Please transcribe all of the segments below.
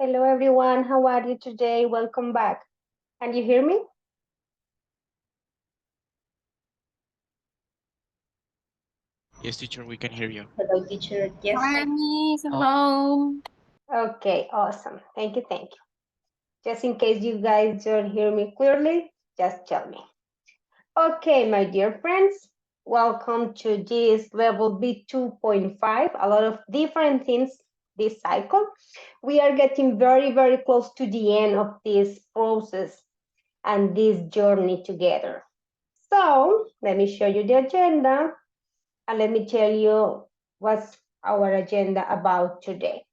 Hello everyone, how are you today? Welcome back. Can you hear me? Yes, teacher, we can hear you. Hello, teacher. Yes. Hi, Miss. Hello. Okay, awesome. Thank you, thank you. Just in case you guys don't hear me clearly, just tell me. Okay, my dear friends, welcome to this level B2.5. A lot of different things this cycle. We are getting very close to the end of this process and this journey together. So let me show you the agenda and let me tell you what's our agenda about today.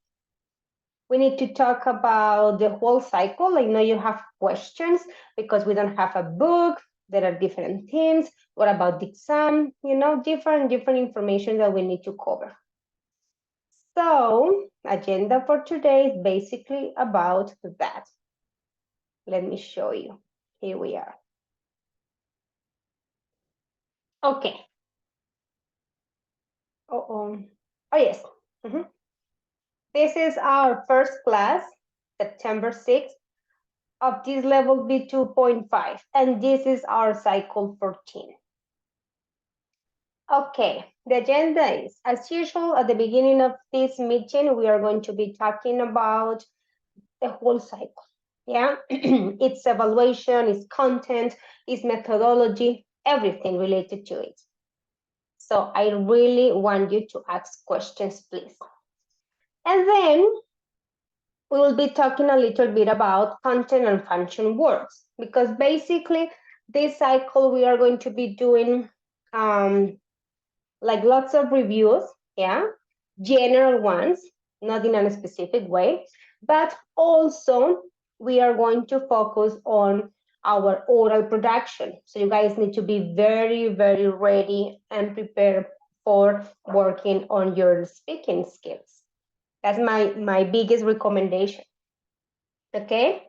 We need to talk about the whole cycle. I know you have questions because we don't have a book. There are different themes. What about the exam? Different information that we need to cover. So, agenda for today is basically about that. Let me show you. Here we are. Okay. Oh yes. This is our first class, September 6th, of this level B2.5, and this is our cycle 14. Okay, the agenda is, as usual, at the beginning of this meeting, we are going to be talking about the whole cycle. Yeah, its evaluation, its content, its methodology, everything related to it. So I really want you to ask questions, please. And then we will be talking a little bit about content and function words, because basically this cycle we are going to be doing like lots of reviews, yeah, general ones, not in a specific way, but also we are going to focus on our oral production. So you guys need to be very ready and prepared for working on your speaking skills. That's my biggest recommendation. Okay,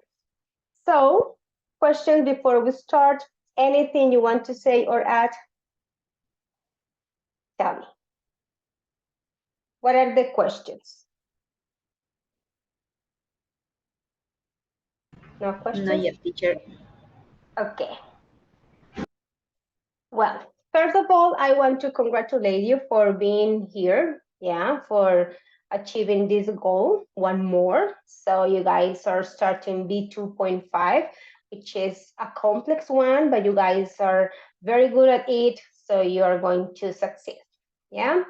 so questions before we start. Anything you want to say or add? Tell me. What are the questions? No Not questions? yet, teacher. Okay. Well, first of all, I want to congratulate you for being here. Yeah, for achieving this goal. One more. So you guys are starting B2.5, which is a complex one, but you guys are very good at it. So you are going to succeed. Yeah.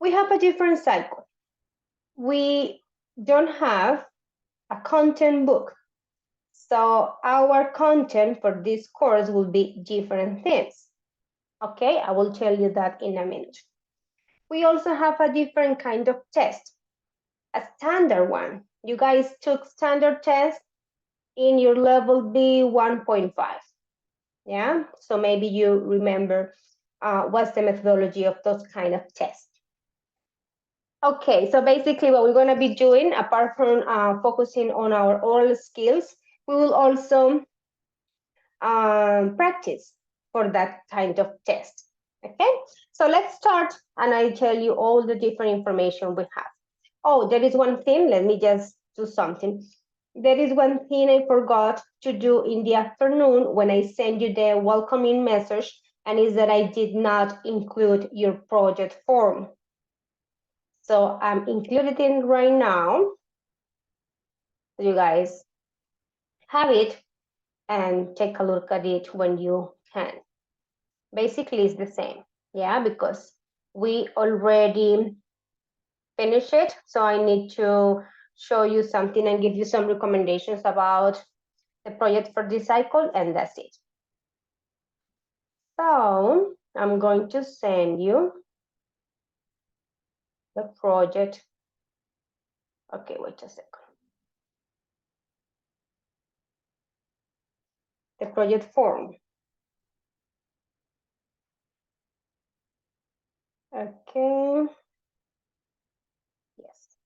We have a different cycle. We don't have a content book. So our content for this course will be different things. Okay, I will tell you that in a minute. We also have a different kind of test, a standard one. You guys took standard test in your level B1.5. Yeah, so maybe you remember what's the methodology of those kind of tests. Okay, so basically what we're going to be doing, apart from focusing on our oral skills, we will also practice for that kind of test. Okay, so let's start and I tell you all the different information we have. Oh, there is one thing, let me just do something. There is one thing I forgot to do in the afternoon when I send you the welcoming message, and is that I did not include your project form. So I'm including it right now. You guys have it and take a look at it when you can. Basically, it's the same, yeah, because we already finished it. So I need to show you something and give you some recommendations about the project for this cycle, and that's it. So I'm going to send you the project. Okay, wait a second. The project form. Okay. Yes.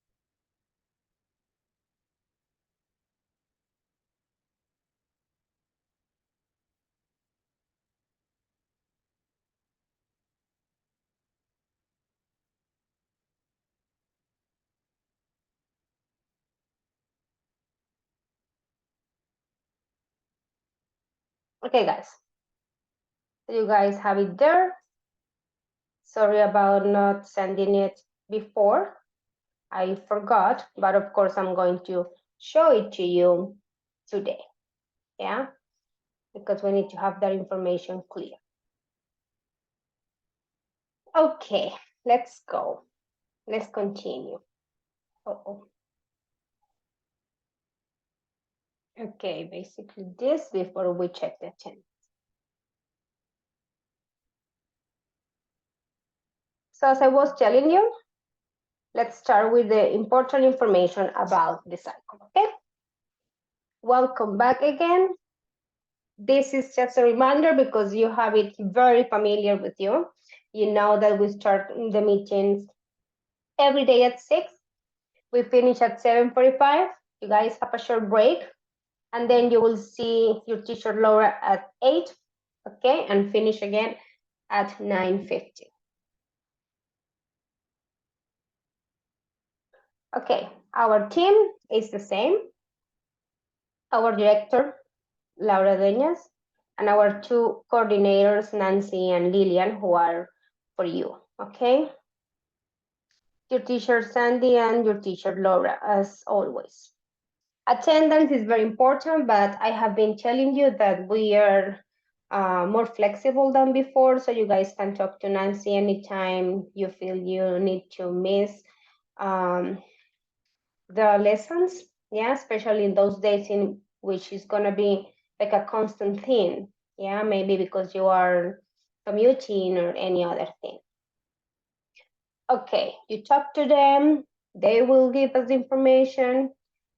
Okay, guys. You guys have it there. Sorry about not sending it before. I forgot, but of course I'm going to show it to you today. Yeah, because we need to have that information clear. Okay, let's go. Let's continue. Uh-oh. Okay, basically this before we check the attendance. So as I was telling you, let's start with the important information about the cycle, okay? Welcome back again. This is just a reminder because you have it very familiar with you. You know that we start the meetings every day at 6. We finish at 7:45. You guys have a short break. And then you will see your teacher Laura at 8, okay? And finish again at 9:50. Okay, our team is the same. Our director, Laura Dueñas, and our 2 coordinators, Nancy and Lilian, who are for you, okay? Your teacher, Sandy, and your teacher, Laura, as always. Attendance is very important, but I have been telling you that we are more flexible than before, so you guys can talk to Nancy anytime you feel you need to miss the lessons, yeah, especially in those days in which it's gonna be like a constant thing, yeah, maybe because you are commuting or any other thing. Okay, you talk to them, they will give us information.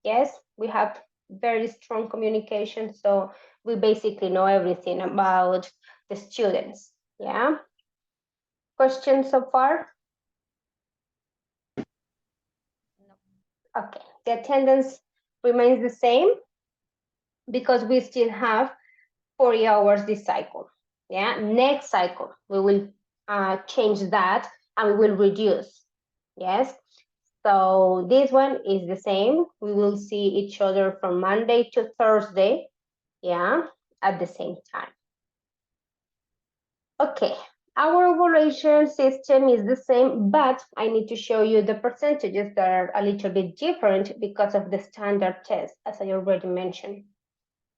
Yes, we have very strong communication, so we basically know everything about the students, yeah. Questions so far? Okay, the attendance remains the same because we still have 40 hours this cycle. Yeah, next cycle we will change that and we will reduce. Yes, so this one is the same. We will see each other from Monday to Thursday. Yeah, at the same time. Okay, our evaluation system is the same, but I need to show you the percentages that are a little bit different because of the standard test, as I already mentioned.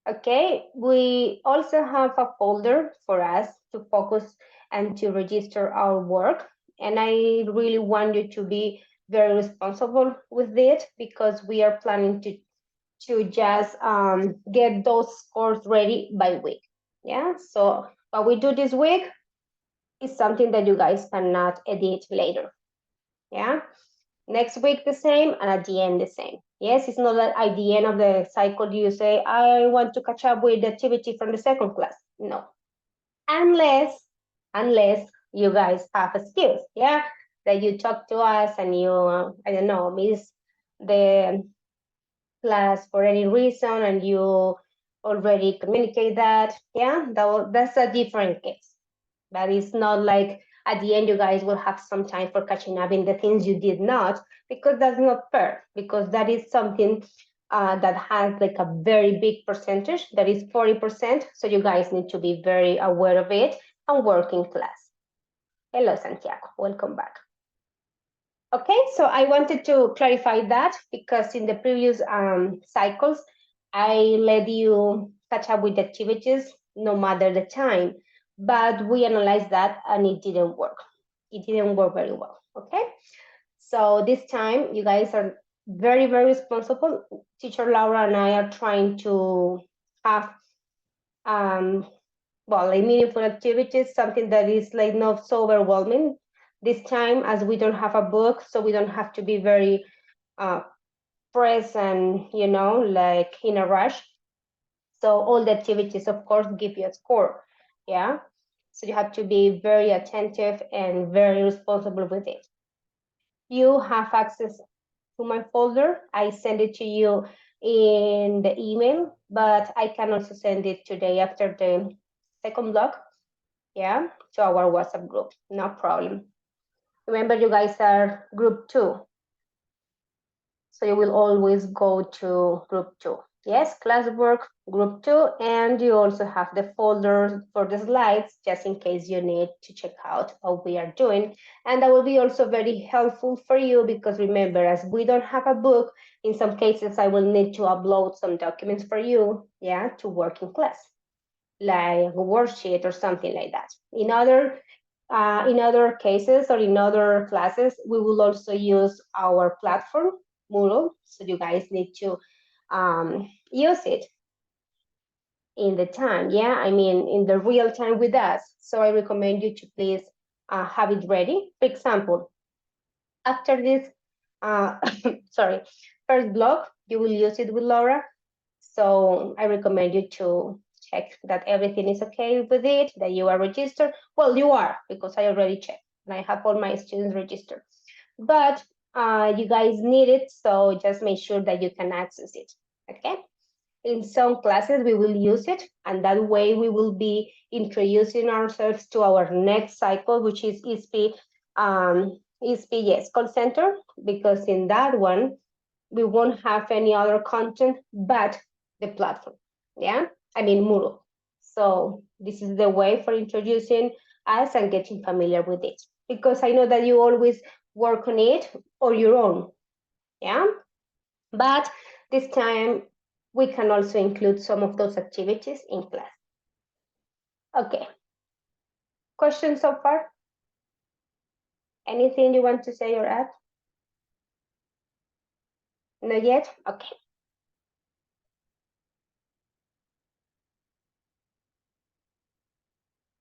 Okay, we also have a folder for us to focus and to register our work. And I really want you to be very responsible with it because we are planning to just get those scores ready by week. Yeah, so what we do this week is something that you guys cannot edit later. Yeah, next week the same, and at the end the same. Yes, it's not that at the end of the cycle you say, I want to catch up with the activity from the second class. No, unless you guys have skills, yeah, that you talk to us and you, I don't know, miss the class for any reason and you already communicate that, yeah, that's a different case. But it's not like at the end you guys will have some time for catching up in the things you did not, because that's not fair, because that is something that has like a very big percentage, that is 40%. So you guys need to be very aware of it and work in class. Hello, Santiago, welcome back. Okay, so I wanted to clarify that because in the previous cycles, I let you catch up with activities no matter the time, but we analyzed that and it didn't work. It didn't work very well, okay? So this time you guys are very, very responsible. Teacher Laura and I are trying to have well, like meaningful activities, something that is like not so overwhelming this time, as we don't have a book, so we don't have to be very pressed and, you know, like in a rush. So all the activities, of course, give you a score. Yeah. So you have to be very attentive and very responsible with it. You have access to my folder. I send it to you in the email, but I can also send it today after the second block, yeah, to our WhatsApp group, no problem. Remember, you guys are group 2, so you will always go to group 2. Yes, classwork, group 2, and you also have the folder for the slides, just in case you need to check out how we are doing. And that will be also very helpful for you because remember, as we don't have a book, in some cases I will need to upload some documents for you, yeah, to work in class, like a worksheet or something like that. In other cases or in other classes, we will also use our platform, Moodle, so you guys need to use it in the time, yeah, I mean, in the real time with us. So I recommend you to please have it ready. For example, after this, sorry, first block, you will use it with Laura. So I recommend you to check that everything is okay with it, that you are registered. Well, you are, because I already checked and I have all my students registered. But you guys need it, so just make sure that you can access it, okay? In some classes, we will use it, and that way we will be introducing ourselves to our next cycle, which is ESP, yes, call center, because in that one, we won't have any other content but the platform, yeah? I mean, Moodle. So this is the way for introducing us and getting familiar with it, because I know that you always work on it or your own, yeah? But this time we can also include some of those activities in class. Okay. Questions so far? Anything you want to say or add? Not yet? Okay.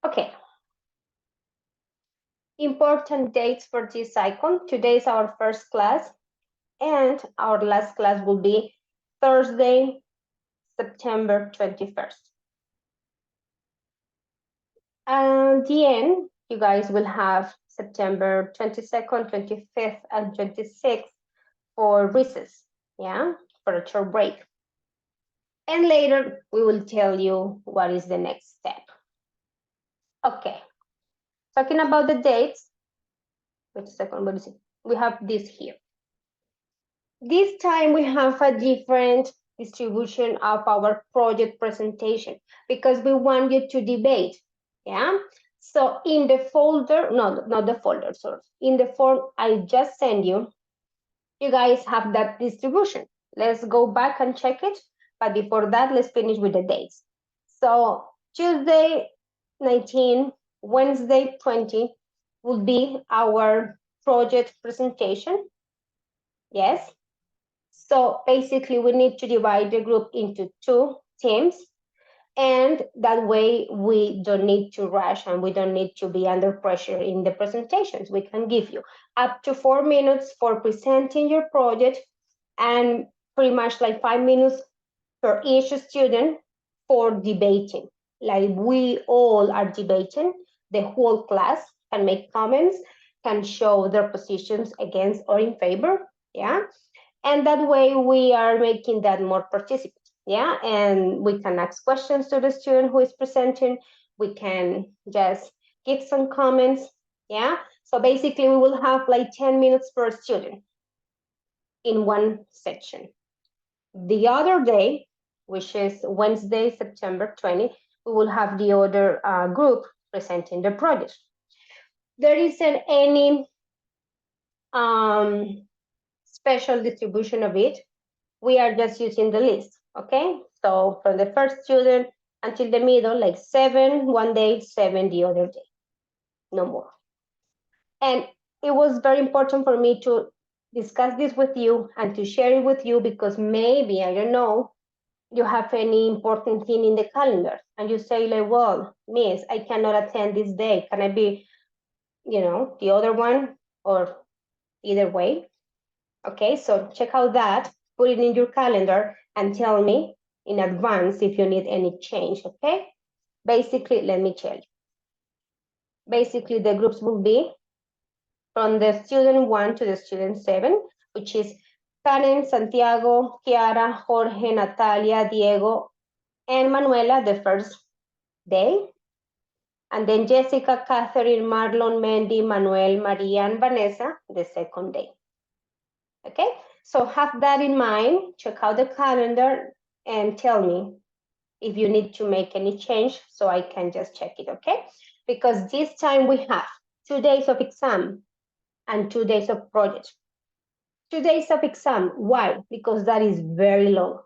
Okay. Important dates for this cycle. Today is our first class, and our last class will be Thursday, September 21st. And the end, you guys will have September 22nd, 25th, and 26th for recess, yeah, for a short break. And later we will tell you what is the next step. Okay, talking about the dates, wait a second, what is it? We have this here. This time we have a different distribution of our project presentation because we want you to debate, yeah? So in the folder, no, not the folder, sorry. In the form I just sent you, you guys have that distribution. Let's go back and check it. But before that, let's finish with the dates. So Tuesday 19, Wednesday 20 will be our project presentation. Yes. So basically we need to divide the group into 2 teams. And that way we don't need to rush and we don't need to be under pressure in the presentations. We can give you up to 4 minutes for presenting your project and pretty much like 5 minutes per each student for debating. Like we all are debating, the whole class can make comments, can show their positions against or in favor, yeah? And that way we are making that more participant, yeah? And we can ask questions to the student who is presenting, we can just give some comments, yeah? So basically we will have like 10 minutes per student in one section. The other day, which is Wednesday, September 20, we will have the other group presenting the project. There isn't any special distribution of it. We are just using the list, okay? So from the first student until the middle, like 7 one day, 7 the other day, no more. And it was very important for me to discuss this with you and to share it with you because maybe, I don't know, you have any important thing in the calendar and you say like, well, miss, I cannot attend this day. Can I be, the other one or either way? Okay, so check out that, put it in your calendar and tell me in advance if you need any change, okay? Basically, let me tell you. Basically, the groups will be from the student 1 to the student 7, which is Karen, Santiago, Kiara, Jorge, Natalia, Diego, and Manuela the first day. And then Jessica, Catherine, Marlon, Mandy, Manuel, Maria, and Vanessa the second day. Okay, so have that in mind, check out the calendar, and tell me if you need to make any change so I can just check it, okay? Because this time we have 2 days of exam and 2 days of project. 2 days of exam, why? Because that is very long.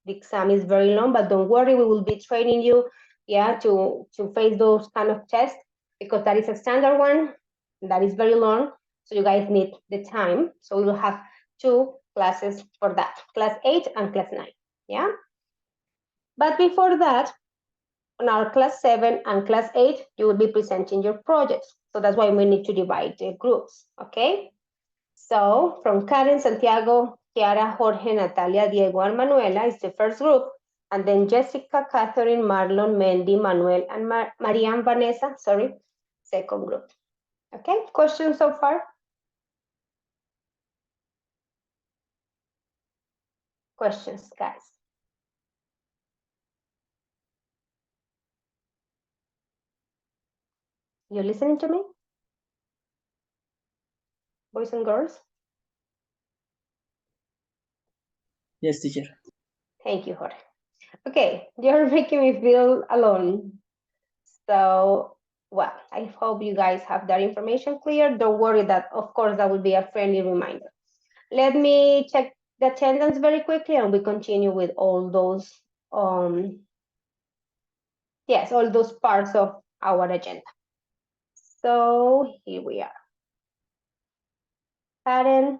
The exam is very long, but don't worry, we will be training you, yeah, to face those kind of tests because that is a standard one that is very long. So you guys need the time. So we will have 2 classes for that, class 8 and class 9, yeah? But before that, on our class 7 and class 8, you will be presenting your projects. So that's why we need to divide the groups, okay? So from Karen, Santiago, Chiara, Jorge, Natalia, Diego, and Manuela is the first group. And then Jessica, Catherine, Marlon, Mandy, Manuel, and Marianne, Vanessa, sorry, second group. Okay, questions so far? Questions, guys? You listening to me? Boys and girls? Yes, teacher. Thank you, Jorge. Okay, you're making me feel alone. So, well, I hope you guys have that information clear. Don't worry that, of course, that will be a friendly reminder. Let me check the attendance very quickly and we continue with all those, yes, all those parts of our agenda. So here we are. Karen.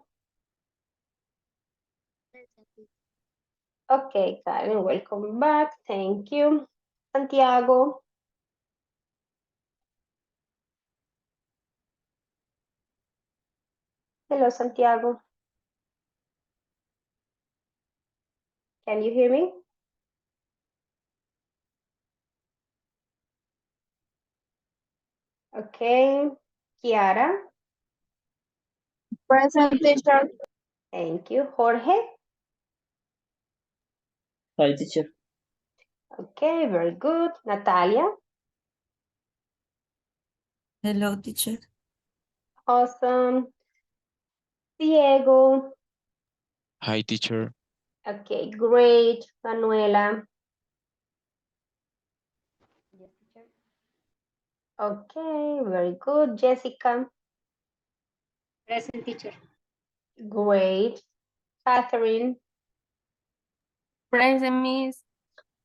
Okay, Karen, welcome back. Thank you. Santiago. Hello, Santiago. Can you hear me? Okay. Kiara. Present, teacher. Thank you. Jorge. Hi, teacher. Okay, very good. Natalia. Hello, teacher. Awesome. Diego. Hi, teacher. Okay, great. Manuela. Okay, very good. Jessica. Present, teacher. Great. Catherine. Present, miss.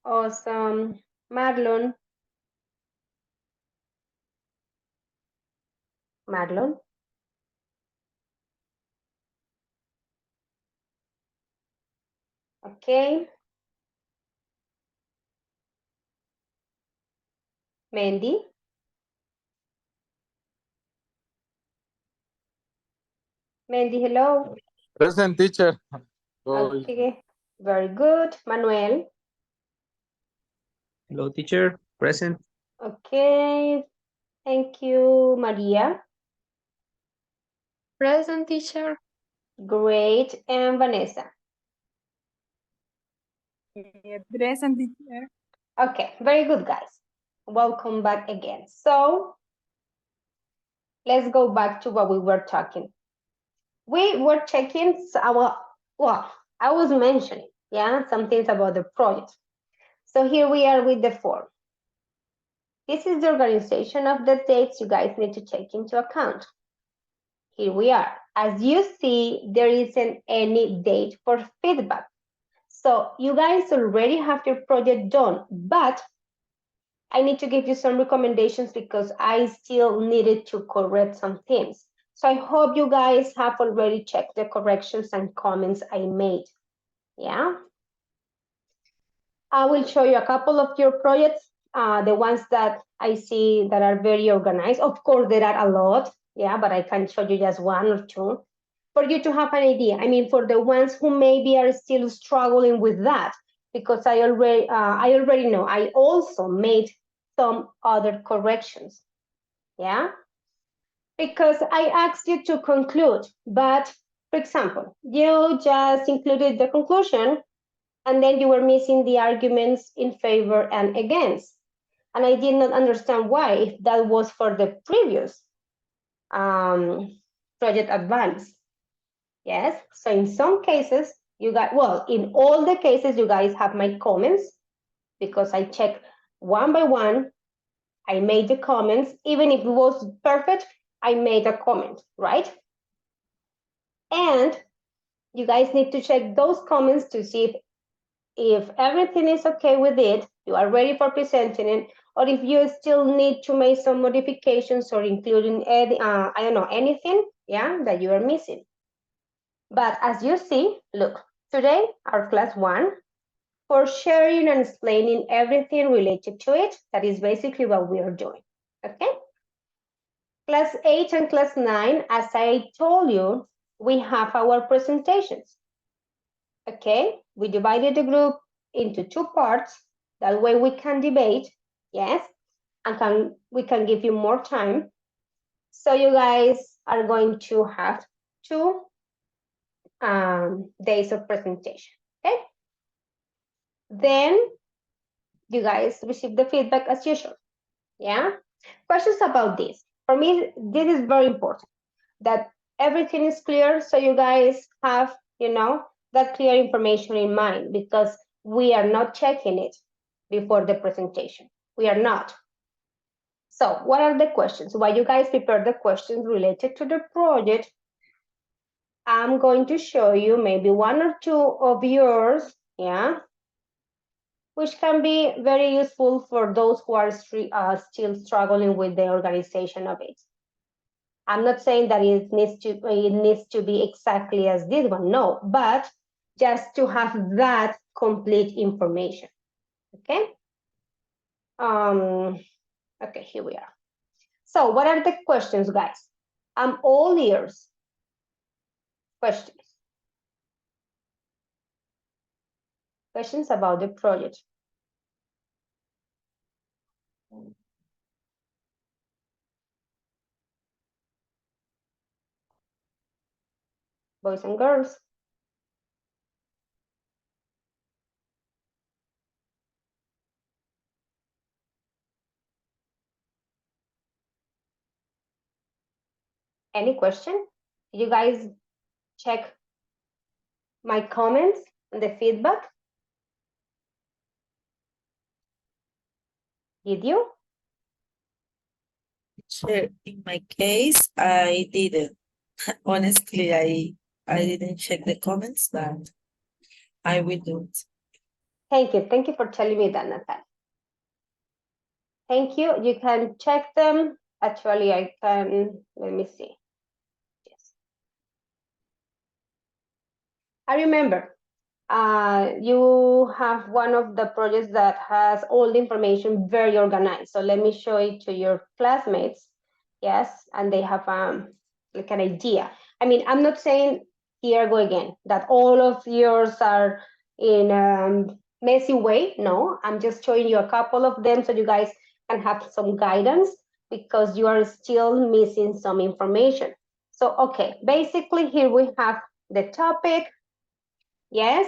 Awesome. Marlon. Marlon. Okay. Mandy. Mandy, hello. Present, teacher. Okay, very good. Manuel. Hello, teacher. Present. Okay, thank you. Maria. Present, teacher. Great. And Vanessa. Present, teacher. Okay, very good, guys. Welcome back again. So let's go back to what we were talking. We were checking our, well, I was mentioning, yeah, some things about the project. So here we are with the form. This is the organization of the dates you guys need to take into account. Here we are. As you see, there isn't any date for feedback. So you guys already have your project done, but I need to give you some recommendations because I still needed to correct some things. So I hope you guys have already checked the corrections and comments I made. Yeah. I will show you a couple of your projects, the ones that I see that are very organized. Of course, there are a lot, yeah, but I can show you just one or two for you to have an idea. I mean, for the ones who maybe are still struggling with that, because I already know I also made some other corrections, yeah, because I asked you to conclude, but for example, you just included the conclusion and then you were missing the arguments in favor and against. And I did not understand why, if that was for the previous project advance. Yes, so in some cases, You guys, well, in all the cases, you guys have my comments because I check one by one. I made the comments. Even if it was perfect, I made a comment, right? And you guys need to check those comments to see if everything is okay with it, you are ready for presenting it, or if you still need to make some modifications or including, I don't know, anything, yeah, that you are missing. But as you see, look, today our class 1, for sharing and explaining everything related to it, that is basically what we are doing, okay? Class 8 and class 9, as I told you, we have our presentations. Okay, we divided the group into 2 parts. That way we can debate, yes, and we can give you more time. So you guys are going to have 2 days of presentation, okay? Then you guys receive the feedback as usual, yeah? Questions about this? For me, this is very important, that everything is clear so you guys have, that clear information in mind, because we are not checking it before the presentation. We are not. So what are the questions? While you guys prepare the questions related to the project, I'm going to show you maybe 1 or 2 of yours, yeah, which can be very useful for those who are still struggling with the organization of it. I'm not saying that it needs to be exactly as this one, no, but just to have that complete information. Okay. Okay, here we are. So what are the questions, guys? I'm all ears. Questions. Questions about the project. Boys and girls. Any question? Did you guys check my comments and the feedback? Did you? Sure. In my case, I didn't. Honestly, I didn't check the comments, but I will do it. Thank you. Thank you for telling me that, Natalia. Thank you. You can check them. Actually, I can, let me see. Yes. I remember you have one of the projects that has all the information very organized. So let me show it to your classmates. Yes, and they have like an idea. I mean, I'm not saying, here go again, that all of yours are in a messy way. No, I'm just showing you a couple of them so you guys can have some guidance, because you are still missing some information. So, okay, basically here we have the topic. Yes,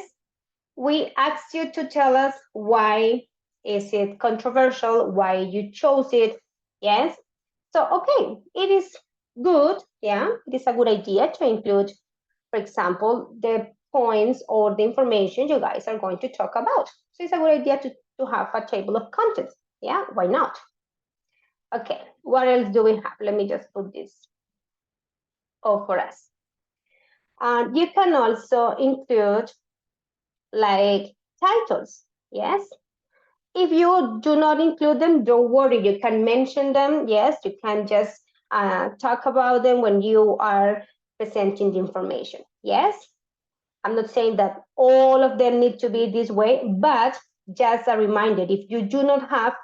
we asked you to tell us why is it controversial, why you chose it. Yes, so okay, it is good. Yeah, it is a good idea to include, for example, the points or the information you guys are going to talk about. So it's a good idea to have a table of contents. Yeah, why not? Okay, what else do we have? Let me just put this for us. You can also include like titles. Yes, if you do not include them, don't worry, you can mention them. Yes, you can just talk about them when you are presenting the information. Yes, I'm not saying that all of them need to be this way, but just a reminder, if you do not have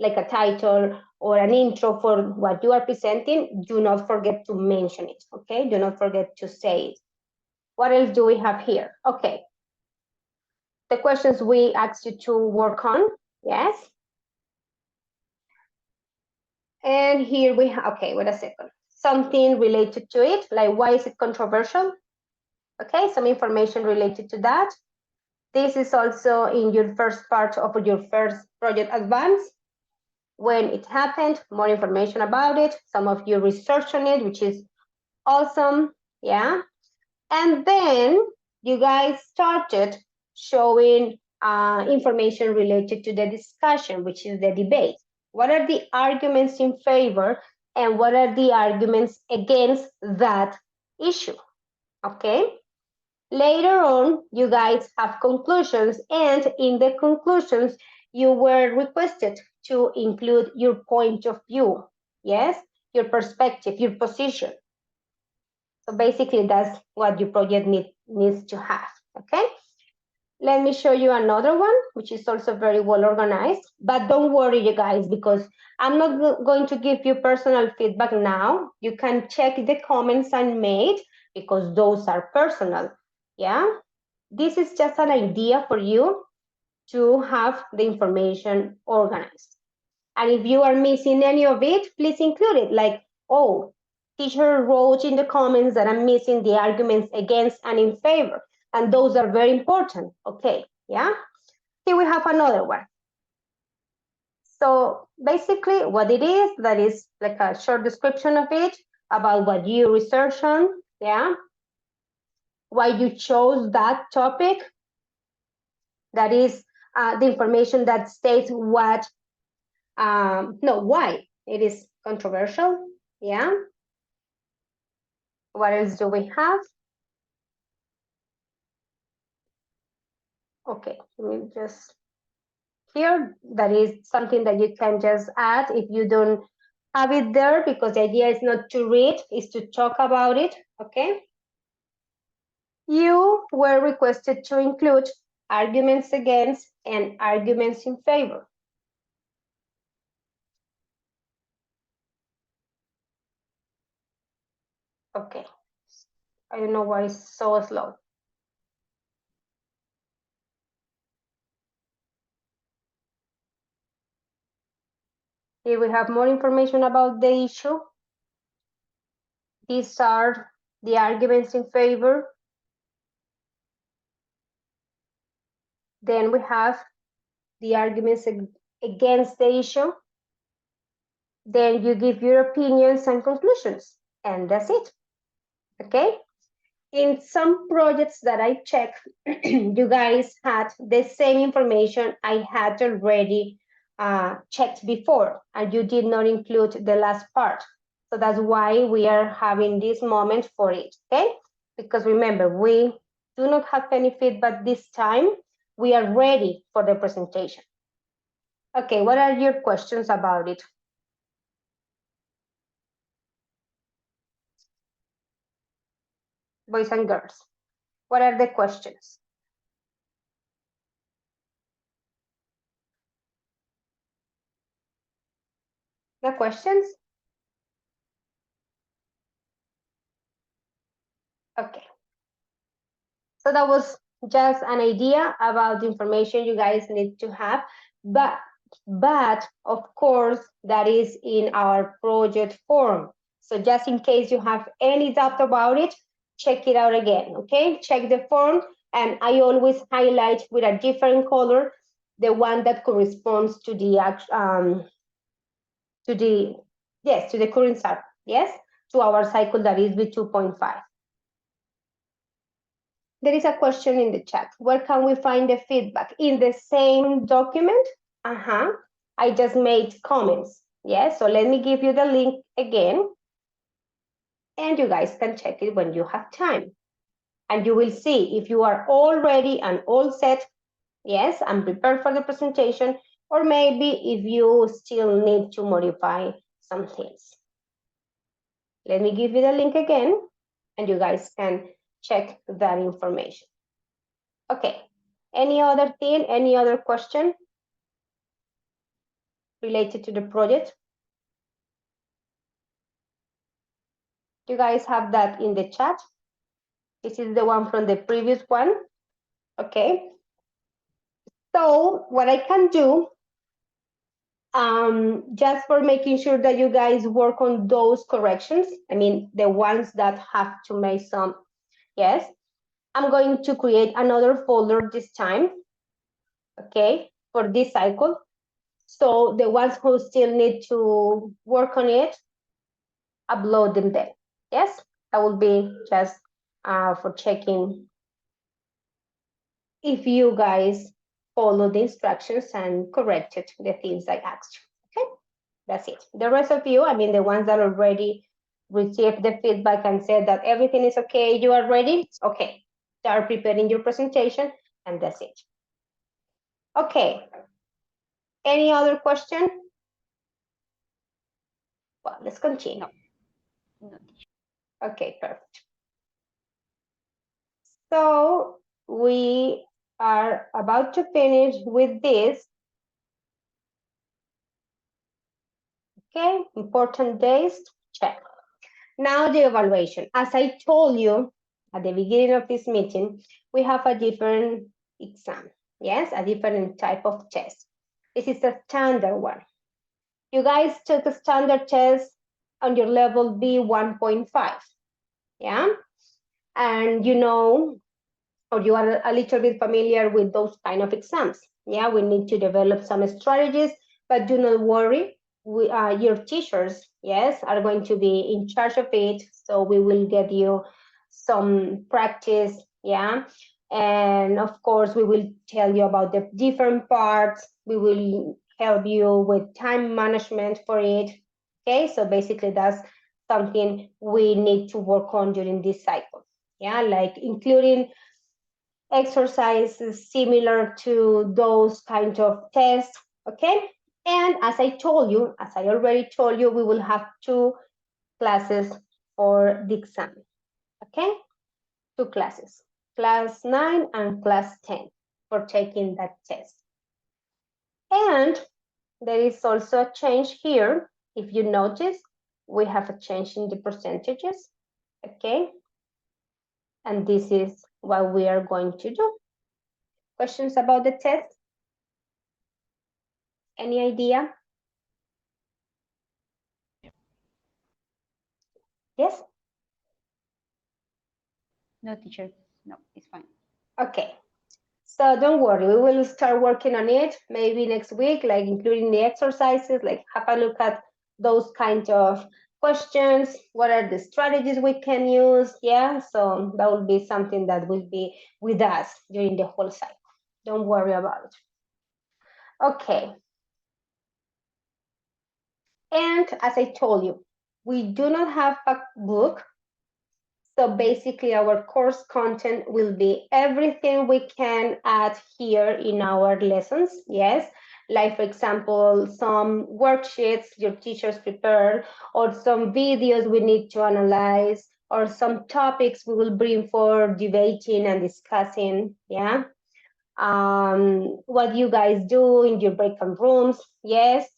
like a title or an intro for what you are presenting, do not forget to mention it. Okay, do not forget to say it. What else do we have here? Okay, the questions we asked you to work on. Yes. And here we have, okay, wait a second. Something related to it, like why is it controversial? Okay, some information related to that. This is also in your first part of your first project advance. When it happened, more information about it. Some of you research on it, which is awesome, yeah. And then you guys started showing information related to the discussion, which is the debate. What are the arguments in favor and what are the arguments against that issue? Okay. Later on, you guys have conclusions, and in the conclusions, you were requested to include your point of view, yes, your perspective, your position. So basically, that's what your project needs to have, okay? Let me show you another one, which is also very well organized, but don't worry, you guys, because I'm not going to give you personal feedback now. You can check the comments I made because those are personal, yeah? This is just an idea for you to have the information organized. And if you are missing any of it, please include it. Like, oh, teacher wrote in the comments that I'm missing the arguments against and in favor. And those are very important. Okay, yeah? Here we have another one. So basically what it is, that is like a short description of it, about what you research on, yeah? Why you chose that topic. That is the information that states what, why it is controversial, yeah? What else do we have? Okay, let me just, here, that is something that you can just add if you don't have it there, because the idea is not to read, is to talk about it, okay? You were requested to include arguments against and arguments in favor. Okay, I don't know why it's so slow. Here we have more information about the issue. These are the arguments in favor. Then we have the arguments against the issue. Then you give your opinions and conclusions, and that's it. Okay? In some projects that I checked, you guys had the same information I had already checked before, and you did not include the last part. So that's why we are having this moment for it, okay? Because remember, we do not have any feedback this time. We are ready for the presentation. Okay, what are your questions about it? Boys and girls, what are the questions? The questions? Okay. So that was just an idea about the information you guys need to have, but of course that is in our project form. So just in case you have any doubt about it, check it out again, okay? Check the form, and I always highlight with a different color the one that corresponds to the current cycle, yes, to our cycle that is B2.5. There is a question in the chat. Where can we find the feedback? In the same document? I just made comments. Yes, so let me give you the link again. And you guys can check it when you have time. And you will see if you are all ready and all set, yes, and prepared for the presentation, or maybe if you still need to modify some things. Let me give you the link again, and you guys can check that information. Okay, any other thing, any other question related to the project? You guys have that in the chat. This is the one from the previous one. Okay. So what I can do, just for making sure that you guys work on those corrections, I mean, the ones that have to make some, yes, I'm going to create another folder this time, okay, for this cycle. So the ones who still need to work on it, upload them there. Yes, that will be just for checking if you guys follow the instructions and corrected the things I asked you. Okay, that's it. The rest of you, I mean, the ones that already received the feedback and said that everything is okay, you are ready, okay, start preparing your presentation, and that's it. Okay, any other question? Well, let's continue. No, teacher. Okay, perfect. So we are about to finish with this. Okay, important days, check. Now the evaluation. As I told you at the beginning of this meeting, we have a different exam. Yes, a different type of test. This is a standard one. You guys took a standard test on your level B1.5. Yeah, and you know, or you are a little bit familiar with those kind of exams. Yeah, we need to develop some strategies, but do not worry. Your teachers, yes, are going to be in charge of it. So we will get you some practice. Yeah. And of course, we will tell you about the different parts. We will help you with time management for it. Okay. So basically, that's something we need to work on during this cycle. Yeah. Like including exercises similar to those kind of tests, okay? And as I told you, as I already told you, we will have 2 classes for the exam, okay? 2 classes, class 9 and class 10 for taking that test. And there is also a change here. If you notice, we have a change in the percentages, okay? And this is what we are going to do. Questions about the test? Any idea? Yes? No, teacher. No, it's fine. Okay. So don't worry, we will start working on it maybe next week, like including the exercises, like have a look at those kind of questions. What are the strategies we can use? Yeah, so that will be something that will be with us during the whole cycle. Don't worry about it. Okay. And as I told you, we do not have a book. So basically our course content will be everything we can add here in our lessons, yes? Like for example, some worksheets your teachers prepared, or some videos we need to analyze, or some topics we will bring for debating and discussing, yeah? What you guys do in your breakout rooms, yes?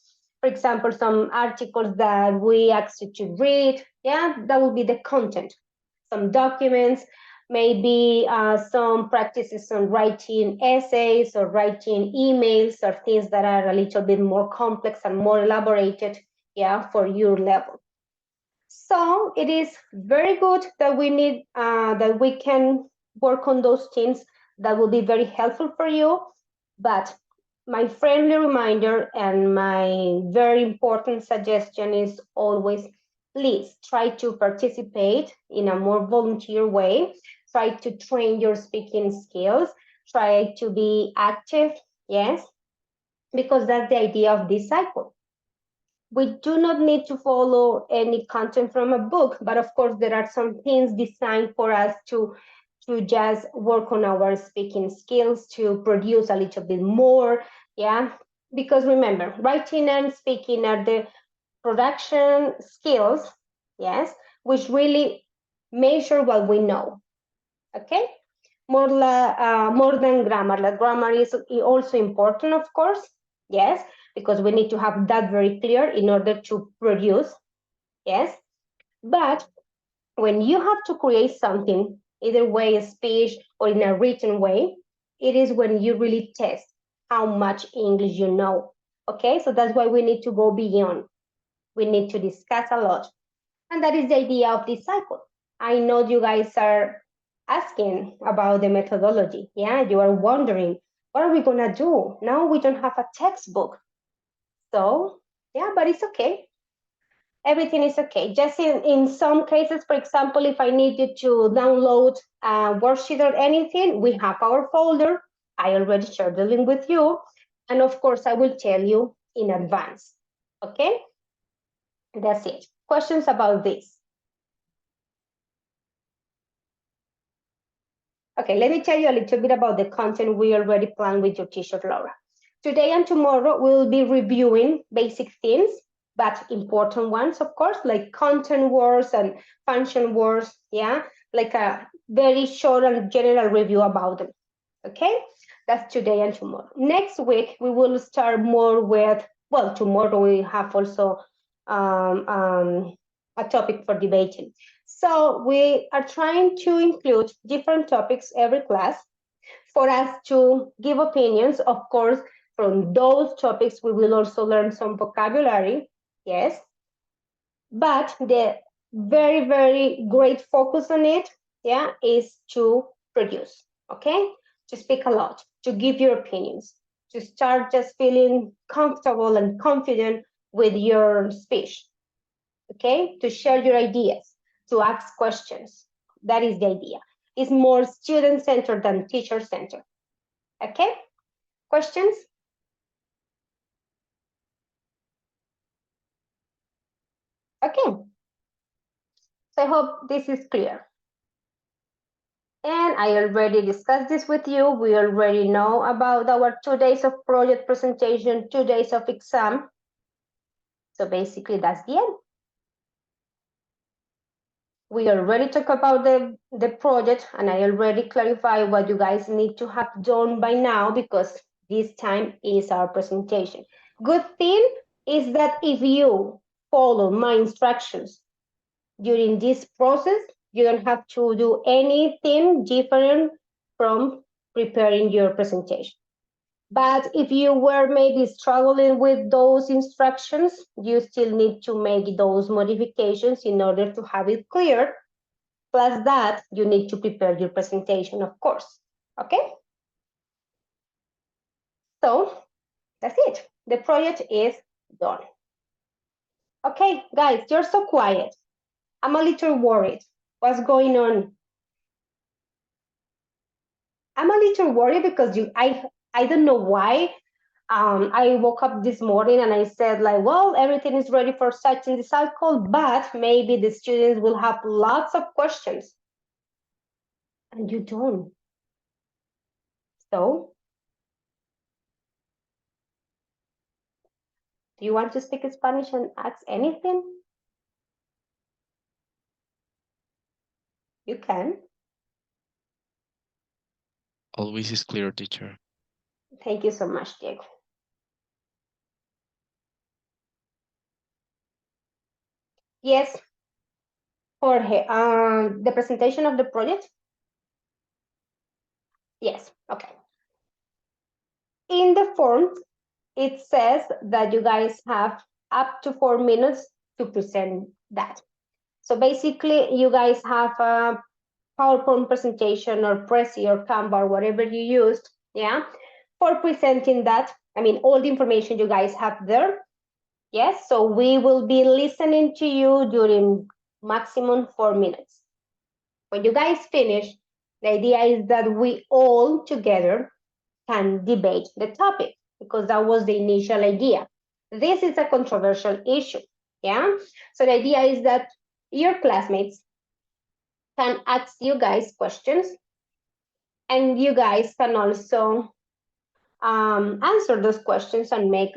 For example, some articles that we asked you to read, yeah? That will be the content. Some documents, maybe some practices on writing essays or writing emails or things that are a little bit more complex and more elaborated, yeah, for your level. So it is very good that we can work on those things. That will be very helpful for you. But my friendly reminder and my very important suggestion is always, please try to participate in a more volunteer way. Try to train your speaking skills. Try to be active, yes, because that's the idea of this cycle. We do not need to follow any content from a book, but of course there are some things designed for us to just work on our speaking skills, to produce a little bit more, yeah? Because remember, writing and speaking are the production skills, yes, which really measure what we know, okay? More than grammar. Like grammar is also important, of course, yes, because we need to have that very clear in order to produce, yes. But when you have to create something, either way, a speech or in a written way, it is when you really test how much English you know. Okay, so that's why we need to go beyond. We need to discuss a lot. And that is the idea of this cycle. I know you guys are asking about the methodology. Yeah, you are wondering, what are we going to do? Now we don't have a textbook. So, yeah, but it's okay. Everything is okay. Just in some cases, for example, if I need you to download a worksheet or anything, we have our folder. I already shared the link with you. And of course, I will tell you in advance. Okay? That's it. Questions about this? Okay, let me tell you a little bit about the content we already planned with your teacher, Laura. Today and tomorrow, we'll be reviewing basic themes, but important ones, of course, like content words and function words, yeah? Like a very short and general review about them, okay? That's today and tomorrow. Next week, we will start more with, well, tomorrow we have also a topic for debating. So we are trying to include different topics every class for us to give opinions. Of course, from those topics, we will also learn some vocabulary, yes. But the very, very great focus on it, yeah, is to produce, okay? To speak a lot, to give your opinions, to start just feeling comfortable and confident with your speech, okay? To share your ideas, to ask questions. That is the idea. It's more student-centered than teacher-centered, okay? Questions? Okay. So I hope this is clear. And I already discussed this with you. We already know about our 2 days of project presentation, 2 days of exam. So basically that's the end. We already talked about the project, and I already clarified what you guys need to have done by now, because this time is our presentation. Good thing is that if you follow my instructions during this process, you don't have to do anything different from preparing your presentation. But if you were maybe struggling with those instructions, you still need to make those modifications in order to have it clear. Plus that, you need to prepare your presentation, of course. Okay? So that's it. The project is done. Okay, guys, you're so quiet. I'm a little worried. What's going on? I'm a little worried because I don't know why. I woke up this morning and I said, like, well, everything is ready for starting the cycle, but maybe the students will have lots of questions. And you don't. So, do you want to speak Spanish and ask anything? You can. Always is clear, teacher. Thank you so much, Diego. Yes, Jorge, the presentation of the project? Yes, okay. In the form, it says that you guys have up to 4 minutes to present that. So basically, you guys have a PowerPoint presentation or Prezi or Canva or whatever you used, yeah, for presenting that. I mean, all the information you guys have there. Yes, so we will be listening to you during maximum 4 minutes. When you guys finish, the idea is that we all together can debate the topic, because that was the initial idea. This is a controversial issue, yeah? So the idea is that your classmates can ask you guys questions, and you guys can also answer those questions and make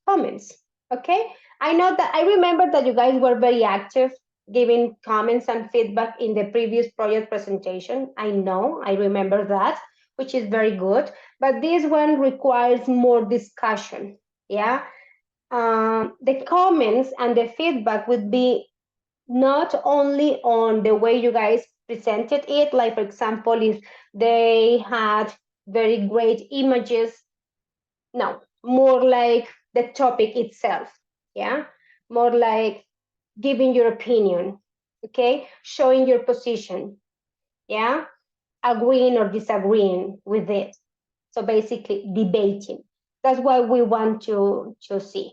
comments, okay? I know that I remember that you guys were very active giving comments and feedback in the previous project presentation. I know, I remember that, which is very good, but this one requires more discussion, yeah? The comments and the feedback would be not only on the way you guys presented it, like for example, if they had very great images, no, more like the topic itself, yeah? More like giving your opinion, okay? Showing your position, yeah? Agreeing or disagreeing with it. So basically debating. That's what we want to see.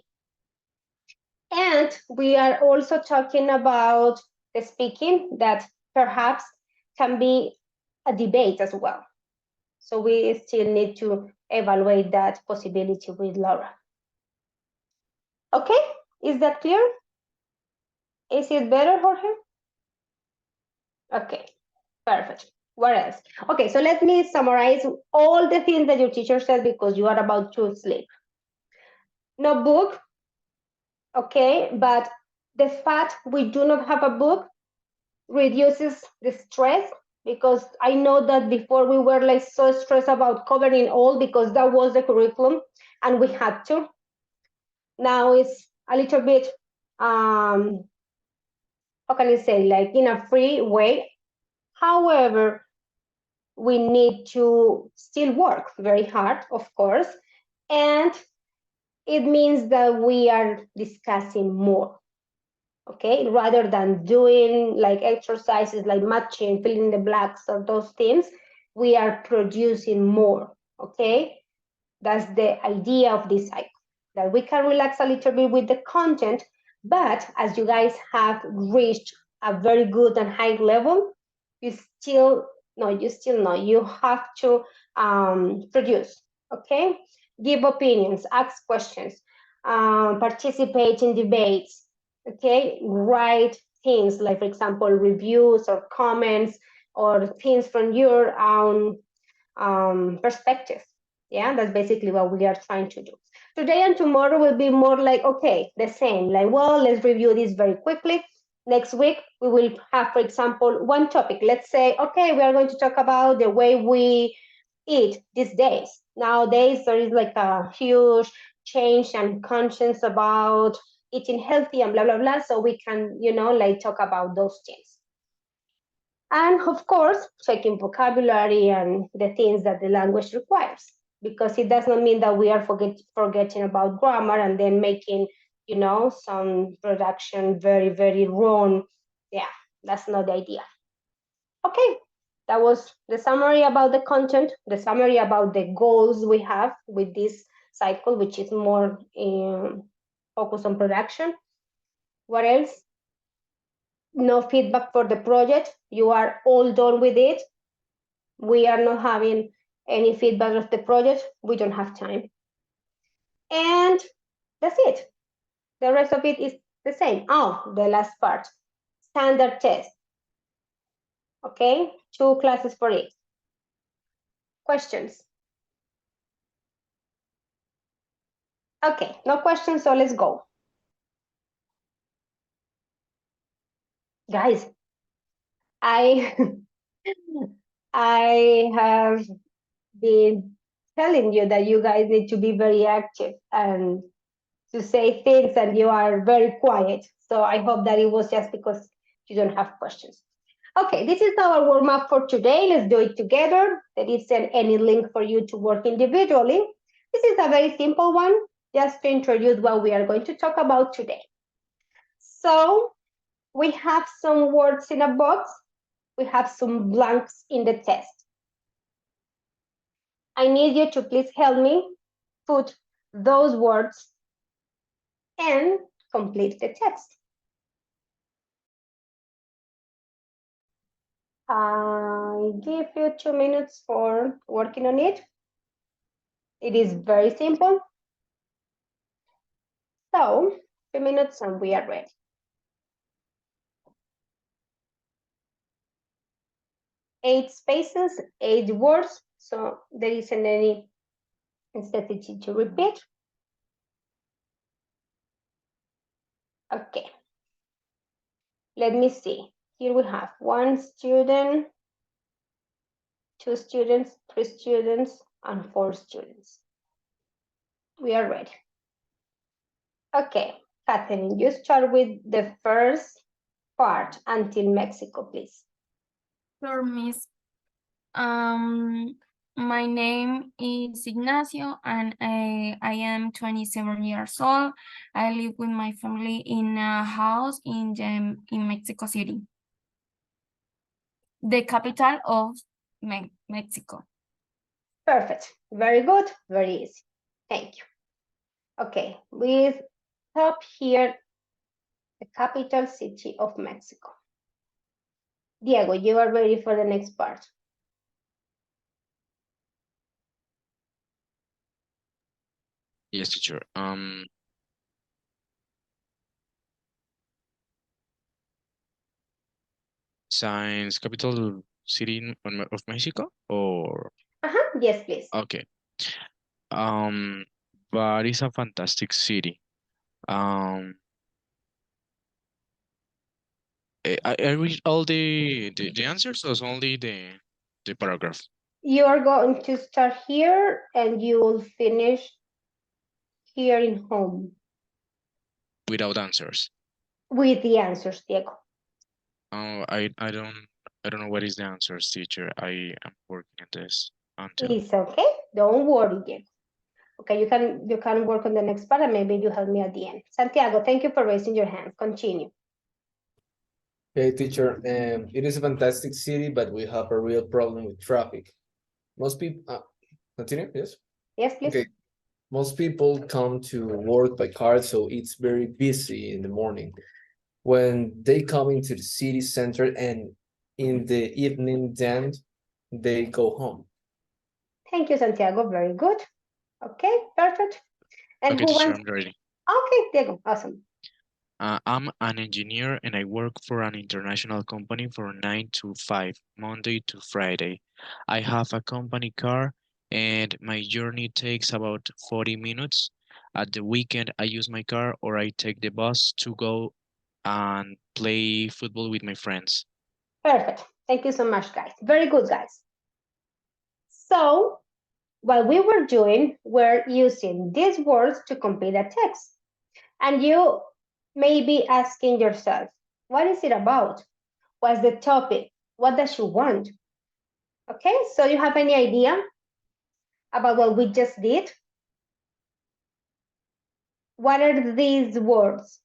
And we are also talking about the speaking that perhaps can be a debate as well. So we still need to evaluate that possibility with Laura. Okay, is that clear? Is it better, Jorge? Okay, perfect. What else? Okay, so let me summarize all the things that your teacher said because you are about to sleep. No book, okay, but the fact we do not have a book reduces the stress because I know that before we were like so stressed about covering all because that was the curriculum and we had to. Now it's a little bit, how can I say, like in a free way. However, we need to still work very hard, of course, and it means that we are discussing more, okay, rather than doing like exercises like matching, filling in the blanks or those things, we are producing more, okay? That's the idea of this cycle, that we can relax a little bit with the content, but as you guys have reached a very good and high level, you still you have to produce, okay? Give opinions, ask questions, participate in debates, okay? Write things like, for example, reviews or comments or things from your own perspective. Yeah, that's basically what we are trying to do. Today and tomorrow will be more like, okay, the same, like, well, let's review this very quickly. Next week, we will have, for example, one topic. Let's say, okay, we are going to talk about the way we eat these days. Nowadays, there is like a huge change and conscience about eating healthy and blah, blah, blah. So we can, like talk about those things. And of course, checking vocabulary and the things that the language requires, because it does not mean that we are forgetting about grammar and then making, some production very, very wrong. Yeah, that's not the idea. Okay, that was the summary about the content, the summary about the goals we have with this cycle, which is more focused on production. What else? No feedback for the project. You are all done with it. We are not having any feedback of the project. We don't have time. And that's it. The rest of it is the same. Oh, the last part, standard test. Okay, 2 classes for it. Questions? Okay, no questions, so let's go. Guys, I I have been telling you that you guys need to be very active and to say things, and you are very quiet. So I hope that it was just because you don't have questions. Okay, this is our warm-up for today. Let's do it together. There isn't any link for you to work individually. This is a very simple one, just to introduce what we are going to talk about today. So we have some words in a box. We have some blanks in the test. I need you to please help me put those words and complete the text. I give you 2 minutes for working on it. It is very simple. So 2 minutes and we are ready. Eight spaces, 8 words, so there isn't any necessity to repeat. Okay. Let me see. Here we have 1 student, 2 students, 3 students, and 4 students. We are ready. Okay, Catherine, you start with the first part until Mexico, please. Sure, Miss. My name is Ignacio and I am 27 years old. I live with my family in a house in Mexico City, the capital of Mexico. Perfect. Very good. Very easy. Thank you. Okay, we stop here, the capital city of Mexico. Diego, you are ready for the next part. Yes, teacher. Science capital city of Mexico, or Yes, please. okay. Um, but it's a fantastic city. Um, I read all the answers, or only the paragraph You are going to start here and you will finish here in home without answers. with the answers, Diego. Oh, I don't know what is the answers, teacher. I am working on this until. It's okay. Don't worry, Diego. Okay, you can work on the next part and maybe you help me at the end. Santiago, thank you for raising your hand. Continue. Hey, teacher, it is a fantastic city, but we have a real problem with traffic. Most people, continue, yes? Yes, please. Okay, most people come to work by car, so it's very busy in the morning. When they come into the city center and in the evening, then they go home. Thank you, Santiago. Very good. Okay, perfect. And Okay, who teacher, wants? I'm ready. Okay, Diego, awesome. I'm an engineer and I work for an international company for 9 to 5, Monday to Friday. I have a company car and my journey takes about 40 minutes. At the weekend, I use my car or I take the bus to go and play football with my friends. Perfect. Thank you so much, guys. Very good, guys. So, what we were doing, we're using these words to complete a text. And you may be asking yourself, what is it about? What's the topic? What does she want? Okay, so you have any idea about what we just did? What are these words?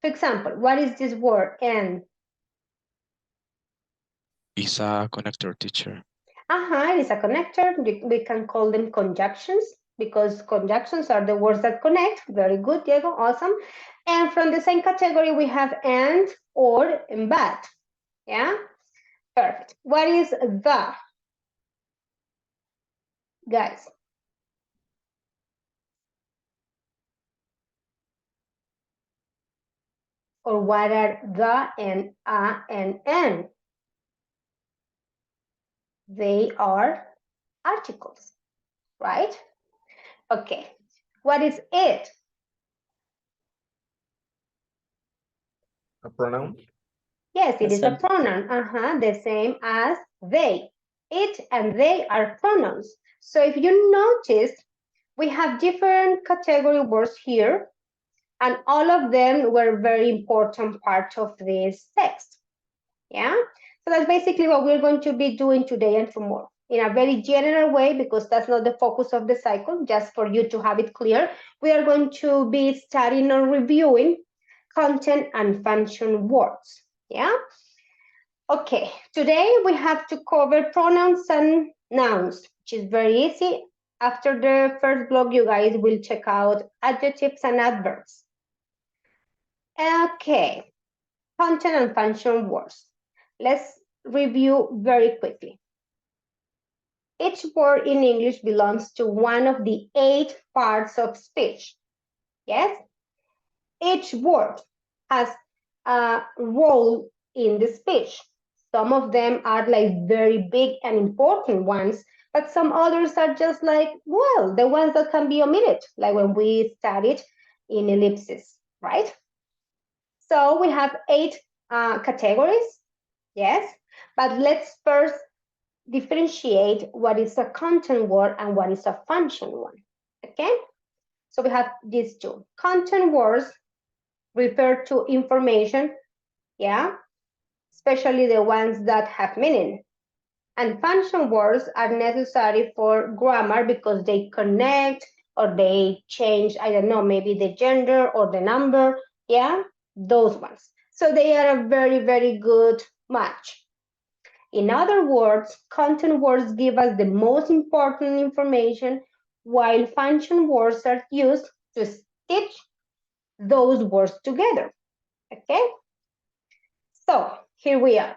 For example, what is this word? And It's a connector, teacher. it is a connector. We can call them conjunctions because conjunctions are the words that connect. Very good, Diego. Awesome. And from the same category, we have and, or, and but. Yeah, perfect. What is the? Guys, or what are the and a and n? They are articles, right? Okay. What is it? A pronoun? Yes, it is a Subject. pronoun. The same as they. It and they are pronouns. So if you notice, we have different category words here, and all of them were very important part of this text. Yeah, so that's basically what we're going to be doing today and tomorrow in a very general way, because that's not the focus of the cycle. Just for you to have it clear, we are going to be studying or reviewing content and function words. Yeah, okay, today we have to cover pronouns and nouns, which is very easy. After the first block, you guys will check out adjectives and adverbs. Okay, content and function words. Let's review very quickly. Each word in English belongs to one of the 8 parts of speech. Yes? Each word has a role in the speech. Some of them are like very big and important ones, but some others are just like, well, the ones that can be omitted, like when we studied in ellipsis, right? So we have 8 categories, yes, but let's first differentiate what is a content word and what is a function one. Okay, so we have these two. Content words refer to information, yeah, especially the ones that have meaning. And function words are necessary for grammar because they connect or they change, I don't know, maybe the gender or the number, yeah, those ones. So they are a very, very good match. In other words, content words give us the most important information, while function words are used to stitch those words together. Okay? So here we are.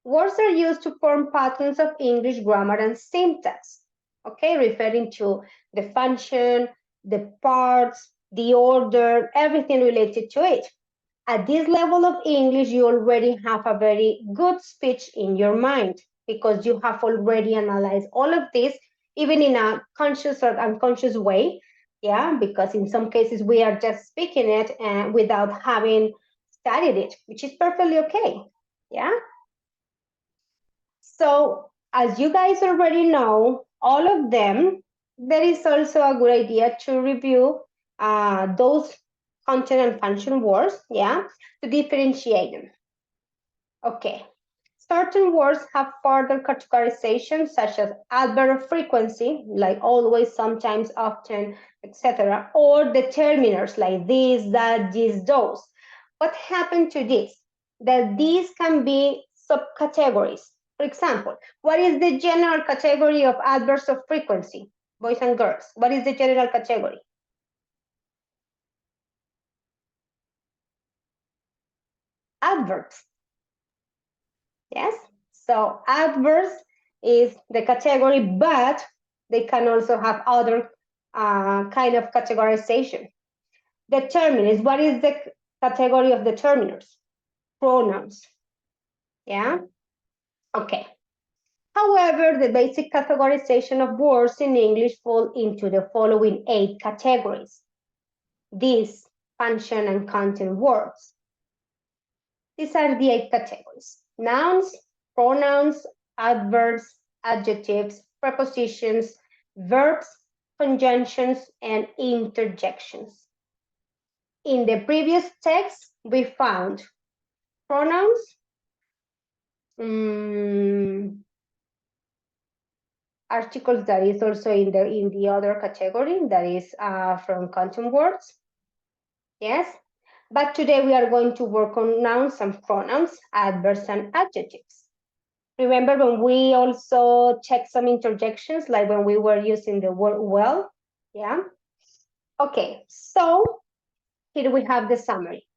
Words are used to form patterns of English grammar and syntax. okay, referring to the function, the parts, the order, everything related to it. At this level of English, you already have a very good speech in your mind because you have already analyzed all of this, even in a conscious or unconscious way. Yeah, because in some cases we are just speaking it without having studied it, which is perfectly okay. Yeah. So, as you guys already know, all of them, there is also a good idea to review those content and function words, yeah, to differentiate them. Okay. Certain words have further categorization, such as adverb of frequency, like always, sometimes, often, etc., or determiners like this, that, this, those. What happened to this? That these can be subcategories. For example, what is the general category of adverbs of frequency, boys and girls? What is the general category? Adverbs. Yes, so adverbs is the category, but they can also have other kind of categorization. Determiners, what is the category of determiners? Pronouns. Yeah, okay. However, the basic categorization of words in English fall into the following 8 categories. These function and content words. These are the 8 categories: nouns, pronouns, adverbs, adjectives, prepositions, verbs, conjunctions, and interjections. In the previous text, we found pronouns, articles that is also in the other category, that is from content words. Yes, but today we are going to work on nouns and pronouns, adverbs and adjectives. Remember when we also checked some interjections, like when we were using the word well? Yeah. Okay, so here we have the summary.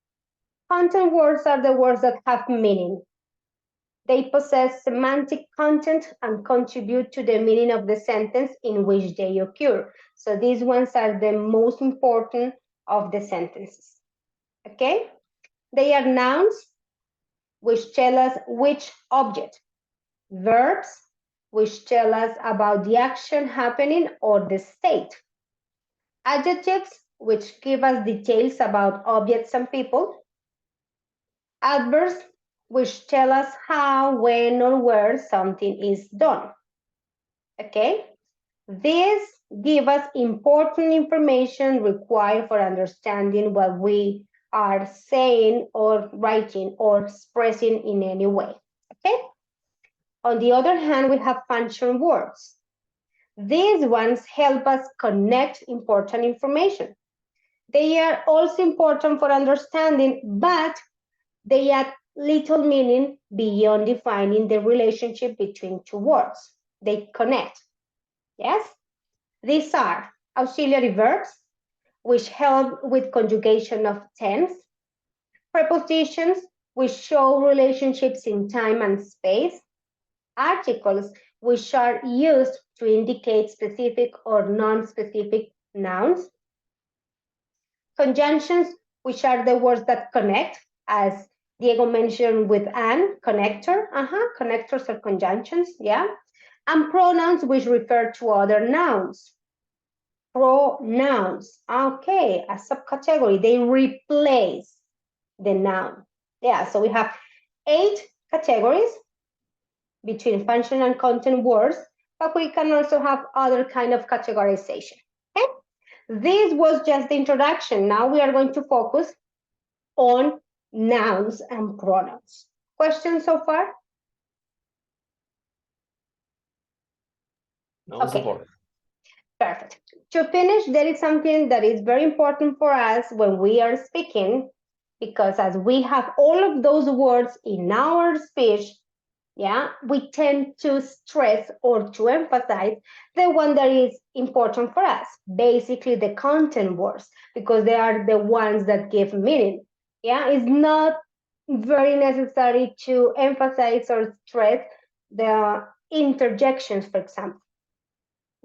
Content words are the words that have meaning. They possess semantic content and contribute to the meaning of the sentence in which they occur. So these ones are the most important of the sentences. Okay? They are nouns, which tell us which object. Verbs, which tell us about the action happening or the state. Adjectives, which give us details about objects and people. Adverbs, which tell us how, when, or where something is done. Okay? These give us important information required for understanding what we are saying or writing or expressing in any way. Okay? On the other hand, we have function words. These ones help us connect important information. They are also important for understanding, but they add little meaning beyond defining the relationship between two words. They connect. Yes? These are auxiliary verbs, which help with conjugation of tense, prepositions, which show relationships in time and space, articles, which are used to indicate specific or non-specific nouns, conjunctions, which are the words that connect, as Diego mentioned with an connector, connectors or conjunctions, yeah, and pronouns, which refer to other nouns. Pronouns, okay, a subcategory, they replace the noun. Yeah, so we have 8 categories between function and content words, but we can also have other kind of categorization. Okay, this was just the introduction. Now we are going to focus on nouns and pronouns. Questions so far? No Okay. support. Perfect. To finish, there is something that is very important for us when we are speaking, because as we have all of those words in our speech, yeah, we tend to stress or to emphasize the one that is important for us, basically the content words, because they are the ones that give meaning. Yeah, it's not very necessary to emphasize or stress the interjections, for example.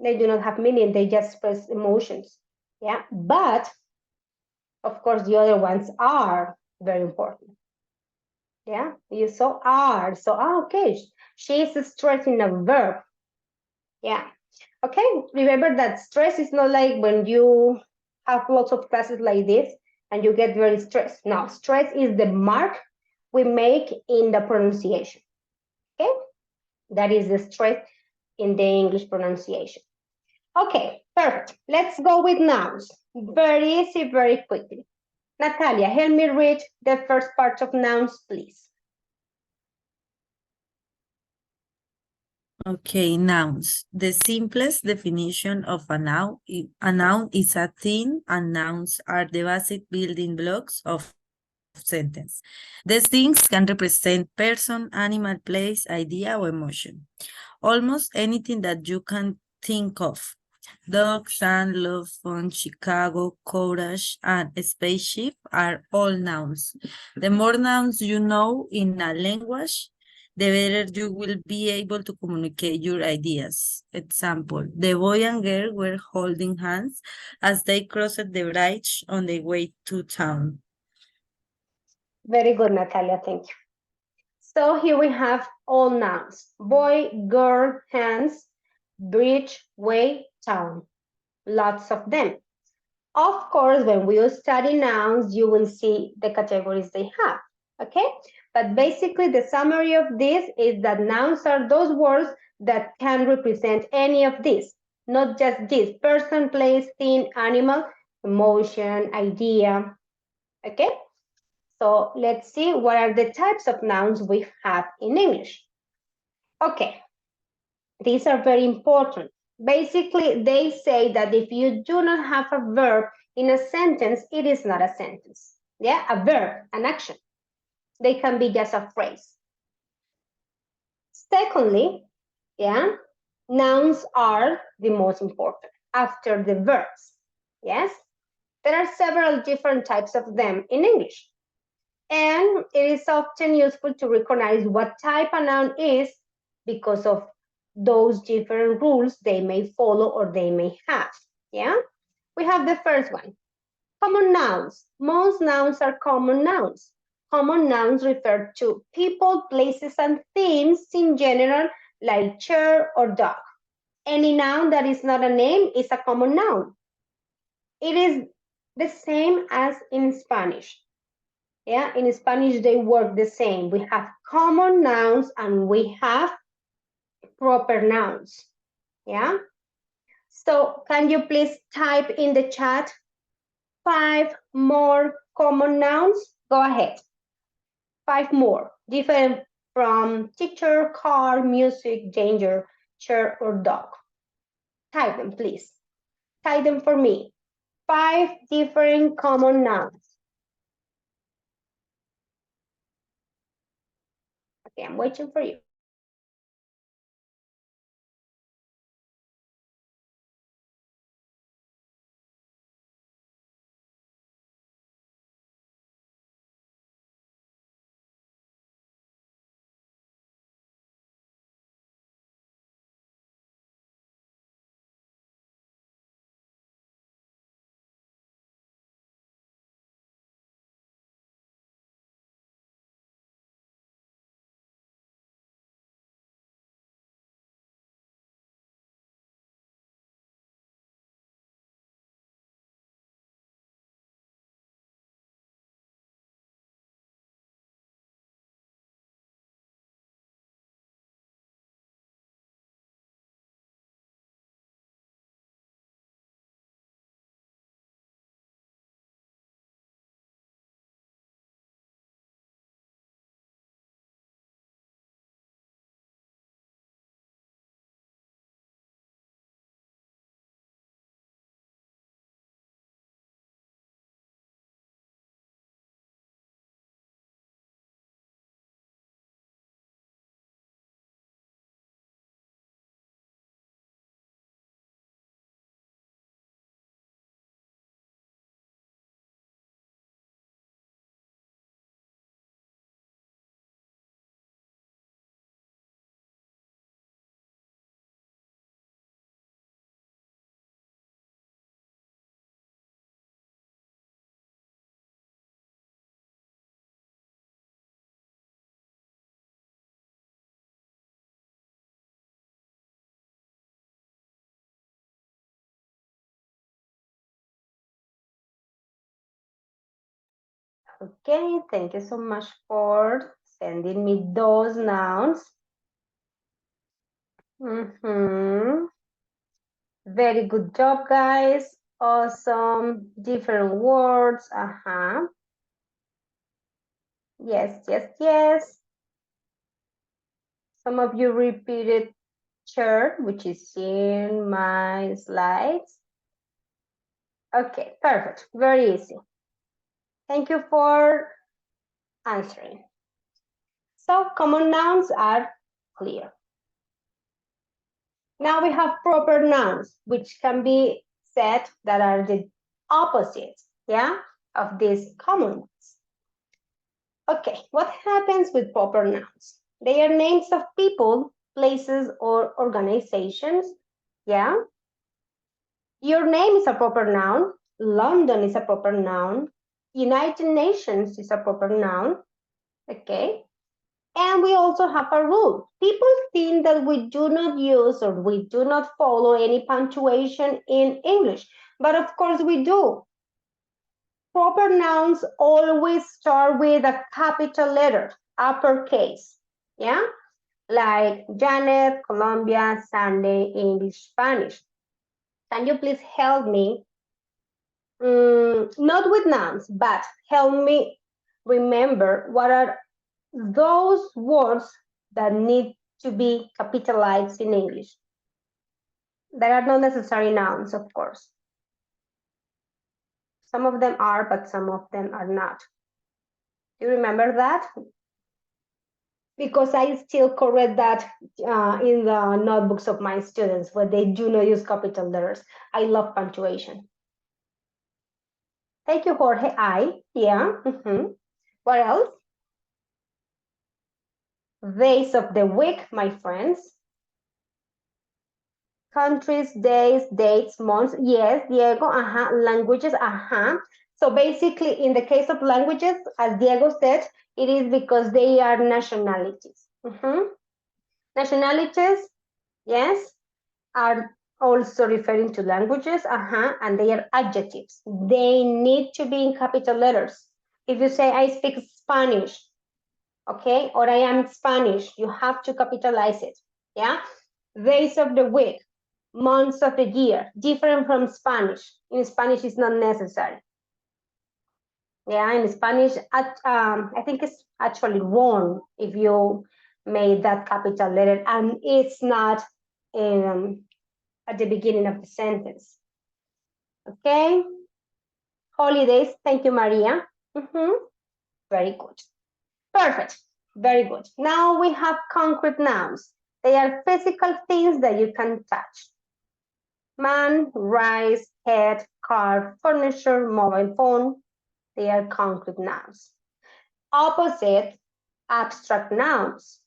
They do not have meaning, they just express emotions. Yeah, but of course, the other ones are very important. Yeah, you saw are. So, okay, she is stressing a verb. Yeah. Okay, remember that stress is not like when you have lots of classes like this and you get very stressed. No, stress is the mark we make in the pronunciation. Okay, that is the stress in the English pronunciation. Okay, perfect. Let's go with nouns. Very easy, very quickly. Natalia, help me read the first part of nouns, please. Okay, nouns. The simplest definition of a noun is a thing, and nouns are the basic building blocks of sentence. These things can represent person, animal, place, idea, or emotion. Almost anything that you can think of. Dog, sun, love, phone, Chicago, courage, and spaceship are all nouns. The more nouns you know in a language, the better you will be able to communicate your ideas. Example, the boy and girl were holding hands as they crossed the bridge on their way to town. Very good, Natalia, thank you. So here we have all nouns. Boy, girl, hands, bridge, way, town. Lots of them. Of course, when we study nouns, you will see the categories they have, okay? But basically, the summary of this is that nouns are those words that can represent any of these, not just this, person, place, thing, animal, emotion, idea, okay? So let's see what are the types of nouns we have in English. Okay, these are very important. Basically, they say that if you do not have a verb in a sentence, it is not a sentence. Yeah, a verb, an action. They can be just a phrase. Secondly, yeah, nouns are the most important after the verbs. Yes, there are several different types of them in English. And it is often useful to recognize what type a noun is because of those different rules they may follow or they may have. Yeah, we have the first one. Common nouns. Most nouns are common nouns. Common nouns refer to people, places, and things in general, like chair or dog. Any noun that is not a name is a common noun. It is the same as in Spanish. Yeah, in Spanish, they work the same. We have common nouns and we have proper nouns. Yeah. So can you please type in the chat 5 more common nouns? Go ahead. 5 more, different from teacher, car, music, danger, chair, or dog. Type them, please. Type them for me. 5 different common nouns. Okay, I'm waiting for you. Okay, thank you so much for sending me those nouns. Very good job, guys. Awesome. Different words. Yes, yes, yes. Some of you repeated chair, which is in my slides. Okay, perfect. Very easy. Thank you for answering. So common nouns are clear. Now we have proper nouns, which can be said that are the opposites, yeah, of these common ones. Okay, what happens with proper nouns? They are names of people, places, or organizations, yeah. Your name is a proper noun. London is a proper noun. United Nations is a proper noun, okay. And we also have a rule. People think that we do not use or we do not follow any punctuation in English, but of course we do. Proper nouns always start with a capital letter, uppercase, yeah? Like Janet, Colombia, Sunday, English, Spanish. Can you please help me? Not with nouns, but help me remember what are those words that need to be capitalized in English. They are not necessary nouns, of course. Some of them are, but some of them are not. Do you remember that? Because I still correct that in the notebooks of my students where they do not use capital letters. I love punctuation. Thank you, Jorge. Yeah. What else? Days of the week, my friends. Countries, days, dates, months. Yes, Diego. Languages. So basically, in the case of languages, as Diego said, it is because they are nationalities. Nationalities, yes, are also referring to languages, and they are adjectives. They need to be in capital letters. If you say, I speak Spanish, okay, or I am Spanish, you have to capitalize it, yeah? Days of the week, months of the year, different from Spanish. In Spanish, it's not necessary. Yeah, in Spanish, I think it's actually wrong if you made that capital letter, and it's not at the beginning of the sentence. Okay. Holidays. Thank you, Maria. Very good. Perfect. Very good. Now we have concrete nouns. They are physical things that you can touch. Man, rice, head, car, furniture, mobile phone. They are concrete nouns. Opposite, abstract nouns.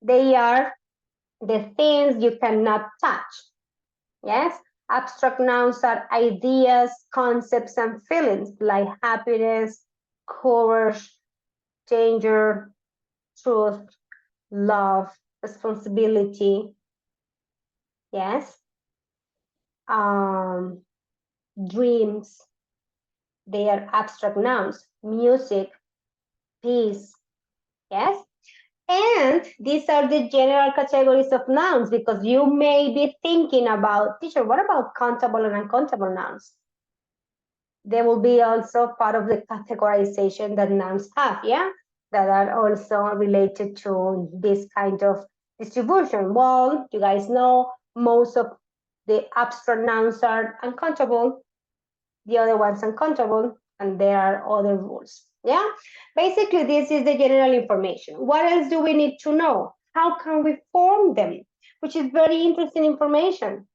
They are the things you cannot touch. Yes, abstract nouns are ideas, concepts, and feelings like happiness, courage, danger, truth, love, responsibility. Yes, dreams. They are abstract nouns. Music, peace. Yes, and these are the general categories of nouns because you may be thinking about, teacher, what about countable and uncountable nouns? They will be also part of the categorization that nouns have, yeah? That are also related to this kind of distribution. Well, you guys know most of the abstract nouns are uncountable, the other ones uncountable, and there are other rules. Yeah, basically this is the general information. What else do we need to know? How can we form them? Which is very interesting information.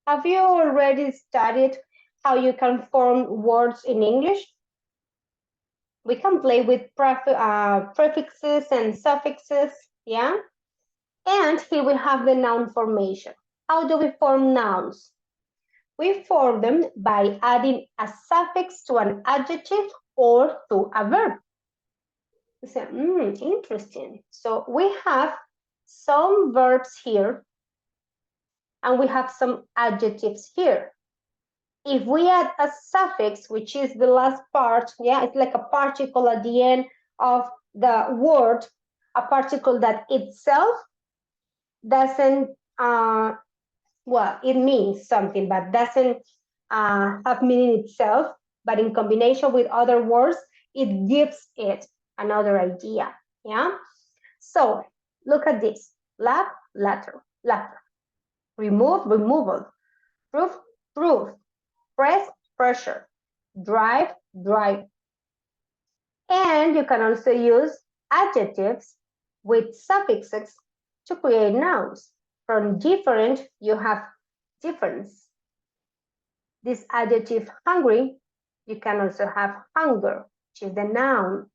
Have you already studied how you can form words in English? We can play with prefixes and suffixes, yeah? And here we have the noun formation. How do we form nouns? We form them by adding a suffix to an adjective or to a verb. So, interesting. So we have some verbs here and we have some adjectives here. if we add a suffix, which is the last part, yeah, it's like a particle at the end of the word, a particle that itself doesn't, well, it means something, but doesn't have meaning itself, but in combination with other words, it gives it another idea, yeah? So look at this, lab, latter, latter, remove, removal, proof, proof, press, pressure, drive, drive. And you can also use adjectives with suffixes to create nouns. From different, you have difference. This adjective hungry, you can also have hunger, which is the noun.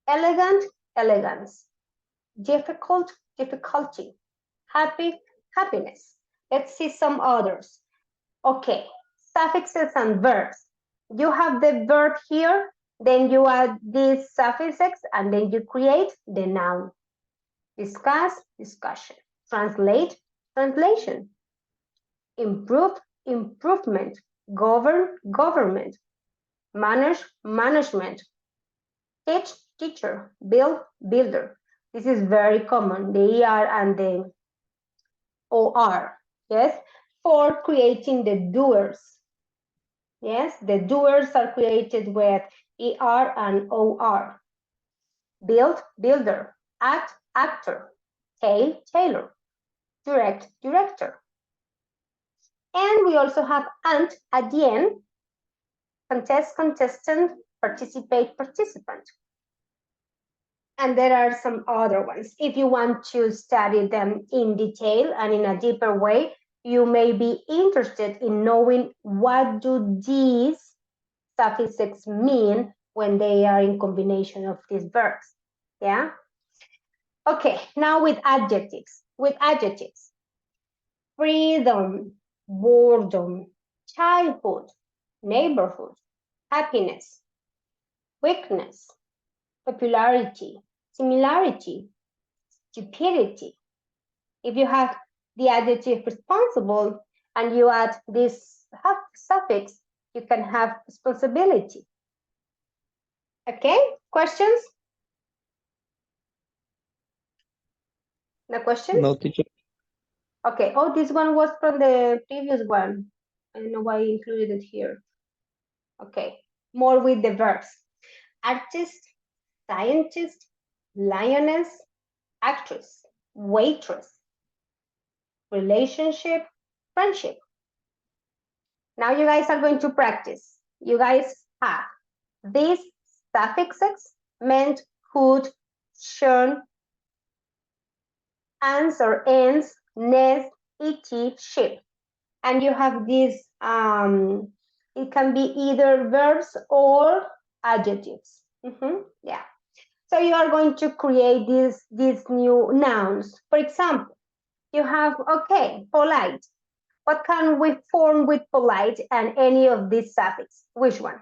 Elegant, elegance. Difficult, difficulty. Happy, happiness. Let's see some others. Okay, suffixes and verbs. You have the verb here, then you add these suffixes, and then you create the noun. Discuss, discussion. Translate, translation. Improve, improvement. Govern, government. Manage, management. Teach, teacher. Build, builder. This is very common, the ER and the OR, yes, for creating the doers. Yes, the doers are created with ER and OR. Build, builder. Act, actor. Tail, tailor. Direct, director. And we also have ant at the end. Contest, contestant. Participate, participant. And there are some other ones. If you want to study them in detail and in a deeper way, you may be interested in knowing what do these suffixes mean when they are in combination of these verbs. Yeah. Okay, now with adjectives. With adjectives. Freedom, boredom, childhood, neighborhood, happiness, weakness, popularity, similarity, stupidity. If you have the adjective responsible and you add this suffix, you can have responsibility. Okay, questions? No questions? No, teacher. Okay, oh, this one was from the previous one. I don't know why I included it here. Okay, more with the verbs. Artist, scientist, lioness, actress, waitress, relationship, friendship. Now you guys are going to practice. You guys have these suffixes meant, could, should, ans or ends, nest, et, ship. And you have these, it can be either verbs or adjectives. Yeah. So you are going to create these new nouns. For example, you have, okay, polite. What can we form with polite and any of these suffixes? Which one?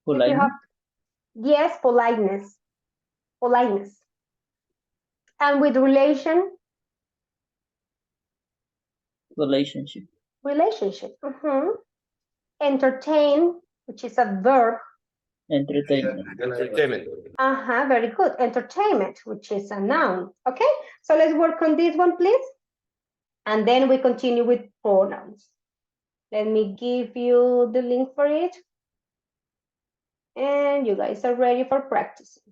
If you have, yes, politeness. Politeness. And with relation? Relationship. Relationship. Entertain, which is a verb. Entertainment. Entertainment. Very good. Entertainment, which is a noun. Okay, so let's work on this one, please. And then we continue with pronouns. Let me give you the link for it. And you guys are ready for practicing.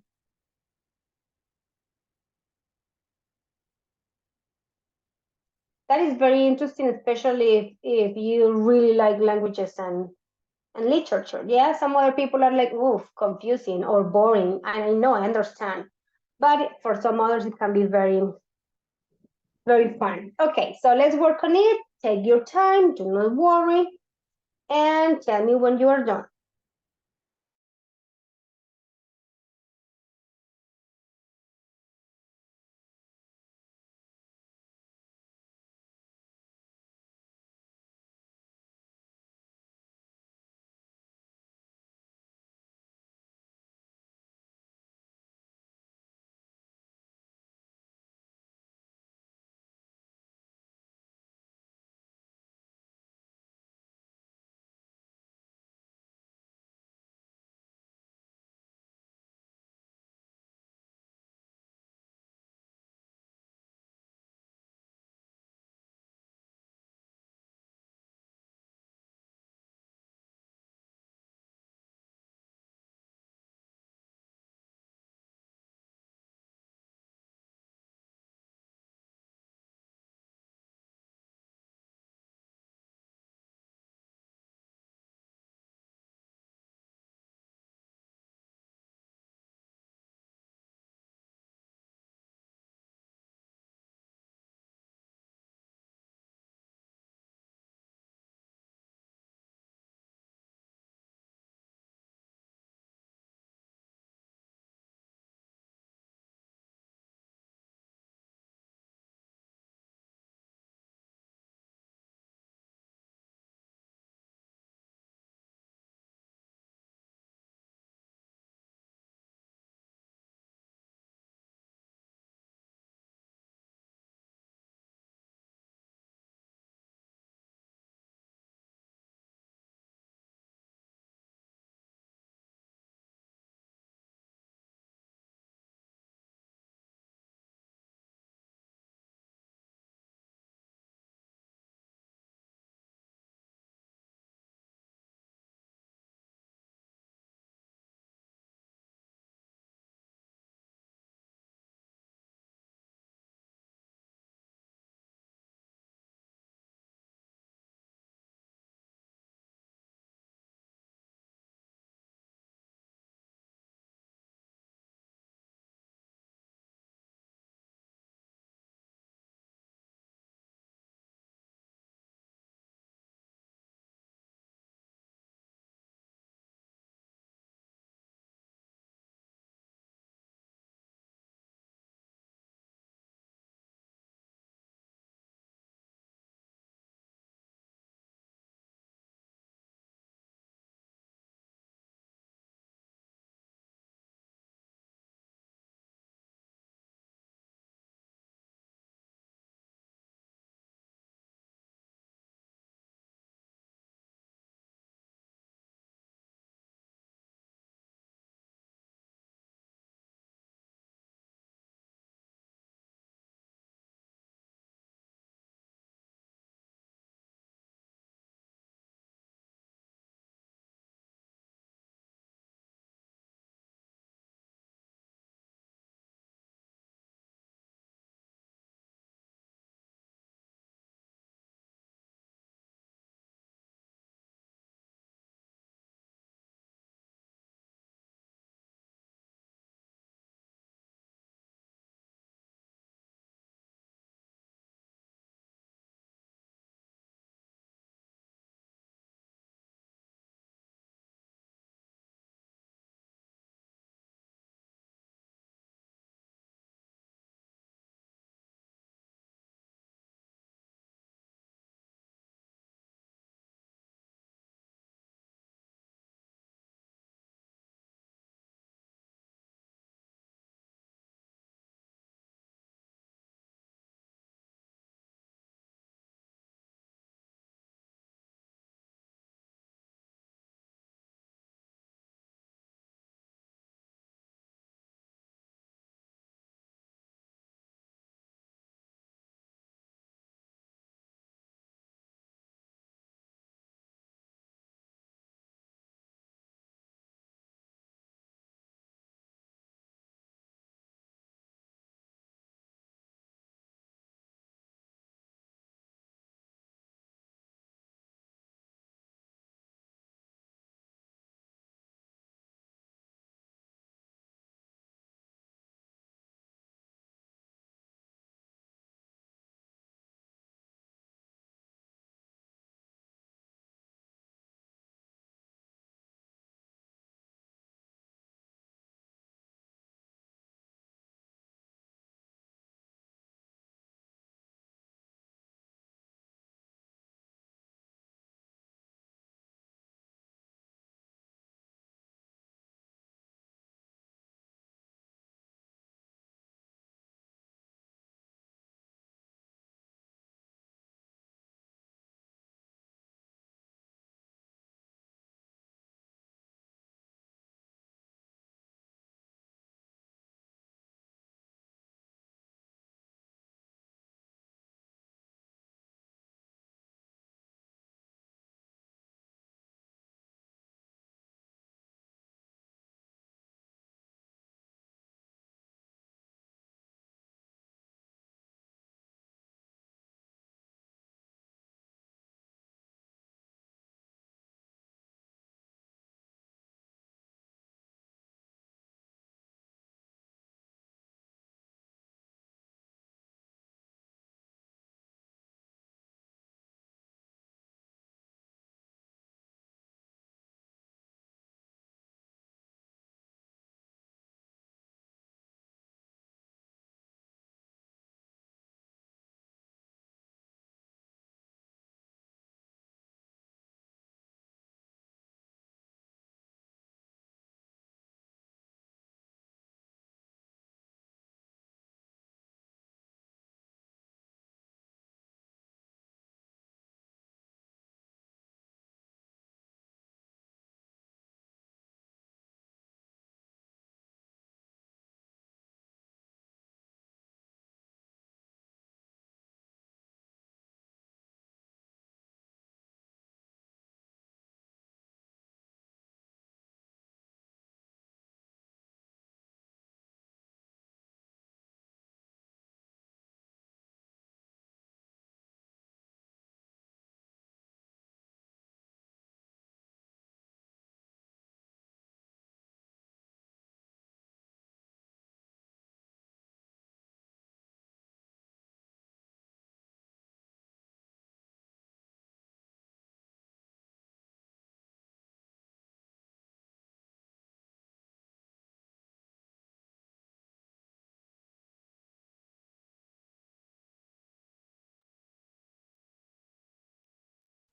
That is very interesting, especially if you really like languages and literature. Yeah, some other people are like, oof, confusing or boring. And I know, I understand. But for some others, it can be very, very fun. Okay, so let's work on it. Take your time, do not worry. And tell me when you are done.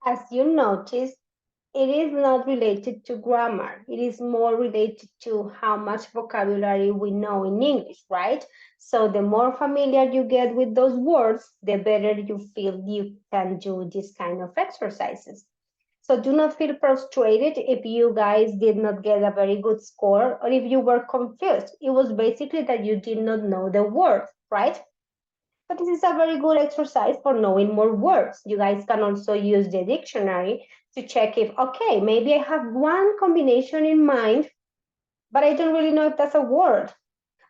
As you notice, it is not related to grammar. It is more related to how much vocabulary we know in English, right? So the more familiar you get with those words, the better you feel you can do this kind of exercises. So do not feel frustrated if you guys did not get a very good score or if you were confused. It was basically that you did not know the word, right? But this is a very good exercise for knowing more words. You guys can also use the dictionary to check if, okay, maybe I have one combination in mind, but I don't really know if that's a word.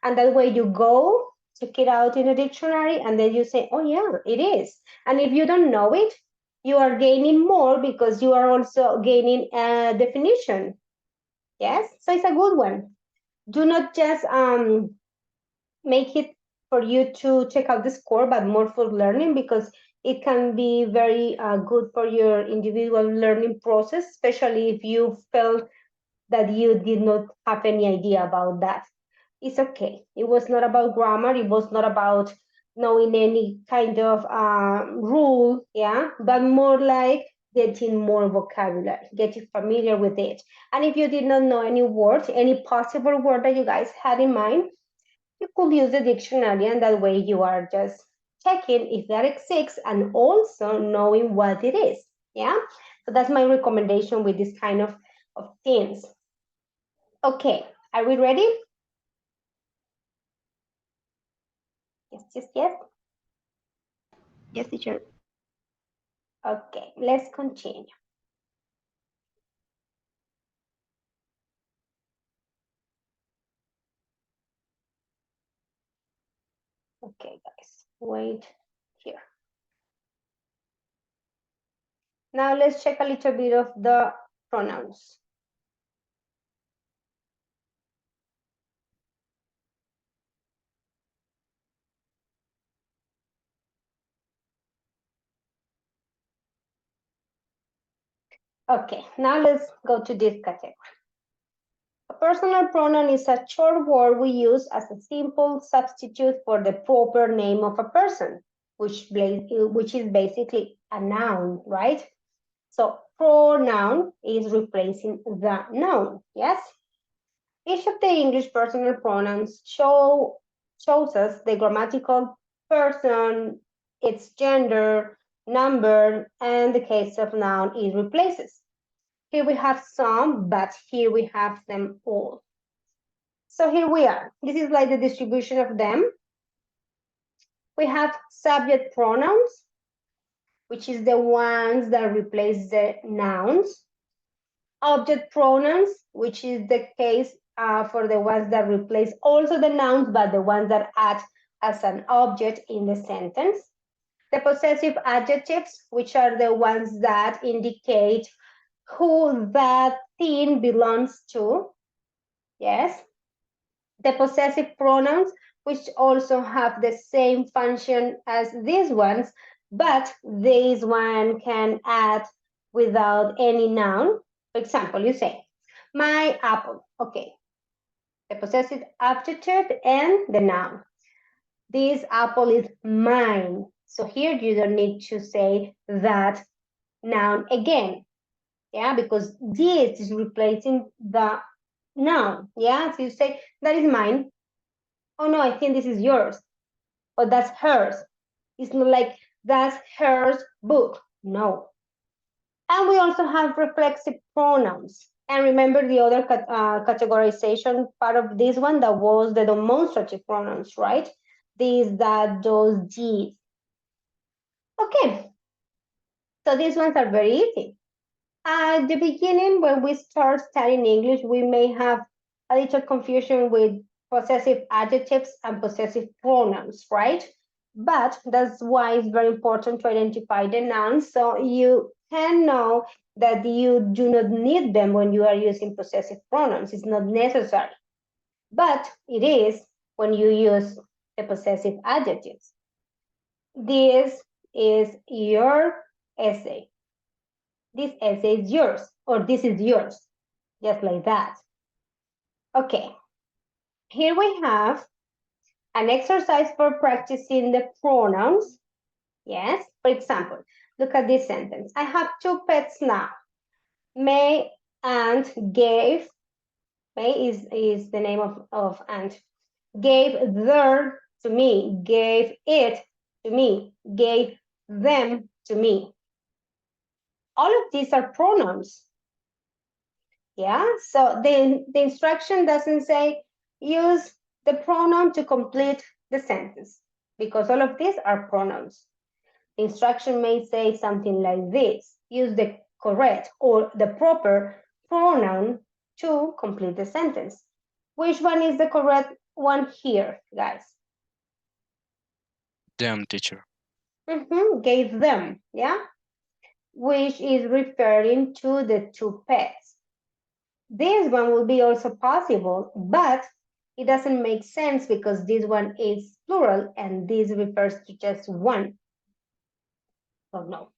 And that way you go, check it out in a dictionary, and then you say, oh yeah, it is. And if you don't know it, you are gaining more because you are also gaining a definition. Yes, so it's a good one. Do not just make it for you to check out the score, but more for learning because it can be very good for your individual learning process, especially if you felt that you did not have any idea about that. It's okay. It was not about grammar. It was not about knowing any kind of rule, yeah, but more like getting more vocabulary, getting familiar with it. And if you did not know any word, any possible word that you guys had in mind, you could use the dictionary, and that way you are just checking if that exists and also knowing what it is. Yeah, so that's my recommendation with this kind of things. Okay, are we ready? Yes, yes, yes. Yes, teacher. Okay, let's continue. Okay, guys, wait here. Now let's check a little bit of the pronouns. Okay, now let's go to this category. A personal pronoun is a short word we use as a simple substitute for the proper name of a person, which is basically a noun, right? So pronoun is replacing the noun, yes? Each of the English personal pronouns shows us the grammatical person, its gender, number, and the case of noun it replaces. Here we have some, but here we have them all. So here we are. This is like the distribution of them. We have subject pronouns, which is the ones that replace the nouns. Object pronouns, which is the case for the ones that replace also the nouns, but the ones that act as an object in the sentence. The possessive adjectives, which are the ones that indicate who that thing belongs to. Yes. The possessive pronouns, which also have the same function as these ones, but this one can add without any noun. For example, you say, my apple. Okay, the possessive adjective and the noun. This apple is mine. So here you don't need to say that noun again. Yeah, because this is replacing the noun. Yeah, so you say, that is mine. Oh no, I think this is yours. Or that's hers. It's not like that's hers book. No. And we also have reflexive pronouns. And remember the other categorization part of this one that was the demonstrative pronouns, right? These, that, those, these. Okay. So these ones are very easy. At the beginning, when we start studying English, we may have a little confusion with possessive adjectives and possessive pronouns, right? But that's why it's very important to identify the nouns so you can know that you do not need them when you are using possessive pronouns. It's not necessary. But it is when you use the possessive adjectives. This is your essay. This essay is yours, or this is yours, just like that. Okay, here we have an exercise for practicing the pronouns. Yes, for example, Look at this sentence. I have two pets now. May and gave. May is the name of and. Gave their to me. Gave it to me. Gave them to me. All of these are pronouns. Yeah, so the instruction doesn't say use the pronoun to complete the sentence because all of these are pronouns. The instruction may say something like this: use the correct or the proper pronoun to complete the sentence. Which one is the correct one here, guys? Them, teacher. Gave them, yeah? Which is referring to the two pets. This one will be also possible, but it doesn't make sense because this one is plural and this refers to just one. So no.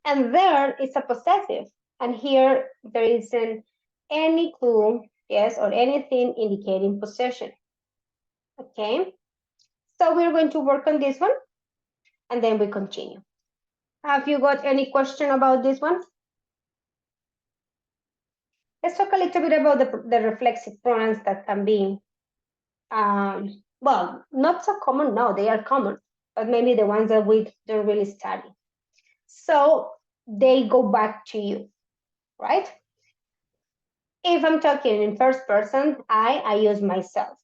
And there is a possessive. And here there isn't any clue, yes, or anything indicating possession. Okay. So we're going to work on this one and then we continue. Have you got any question about this one? Let's talk a little bit about the reflexive pronouns that can be, well, not so common. No, they are common, but maybe the ones that we don't really study. So they go back to you, right? If I'm talking in first person, I use myself.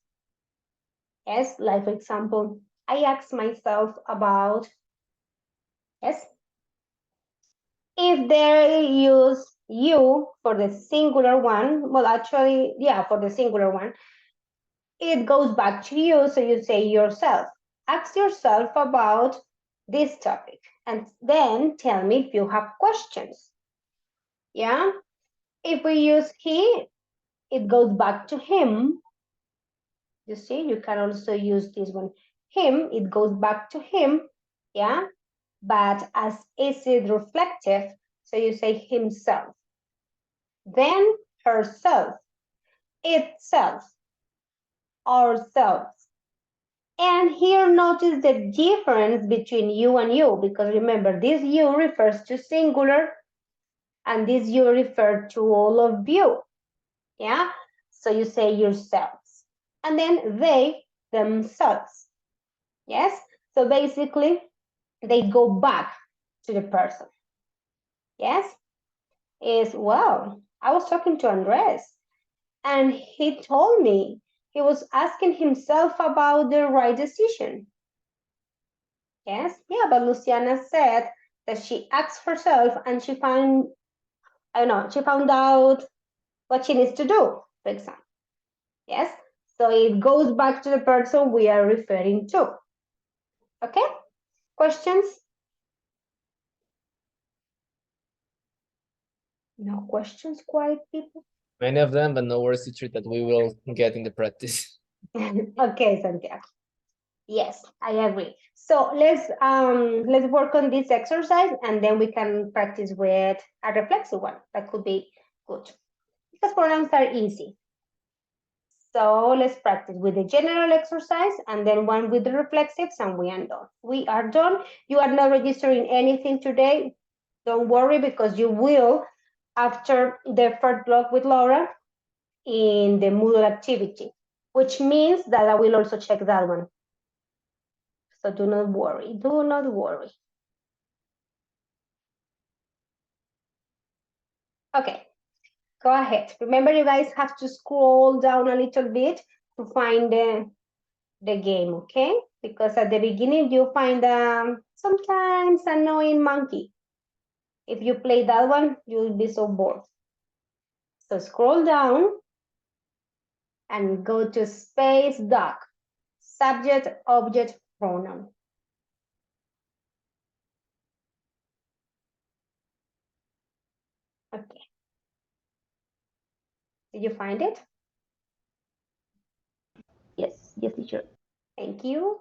Yes, like for example, I ask myself about, yes. If they use you for the singular one, well, actually, yeah, for the singular one, it goes back to you, so you say yourself. Ask yourself about this topic and then tell me if you have questions. Yeah, if we use he, it goes back to him. You see, you can also use this one, him, it goes back to him. Yeah, but as is it reflective, so you say himself, then herself, itself, ourselves. And here notice the difference between you and you, because remember, this you refers to singular and this you refer to all of you. Yeah, so you say yourselves and then they themselves. Yes, so basically they go back to the person. Yes, is well, I was talking to Andres and he told me he was asking himself about the right decision. Yes, yeah, but Luciana said that she asked herself and she found, I don't know, she found out what she needs to do, for example. Yes, so it goes back to the person we are referring to. Okay, questions? No questions, quiet people? Many of them, but no worries, teacher, that we will get in the practice. Okay, Santiago. Yes, I agree. So let's work on this exercise and then we can practice with a reflexive one. That could be good because pronouns are easy. So let's practice with the general exercise and then one with the reflexives and we are done. We are done. You are not registering anything today. Don't worry because you will after the first block with Laura in the Moodle activity, which means that I will also check that one. So do not worry, do not worry. Okay, go ahead. Remember, you guys have to scroll down a little bit to find the game, okay? Because at the beginning, you find sometimes annoying monkey. If you play that one, you'll be so bored. So scroll down and go to space doc, subject, object, pronoun. Okay. Did you find it? Yes, yes, teacher. Thank you.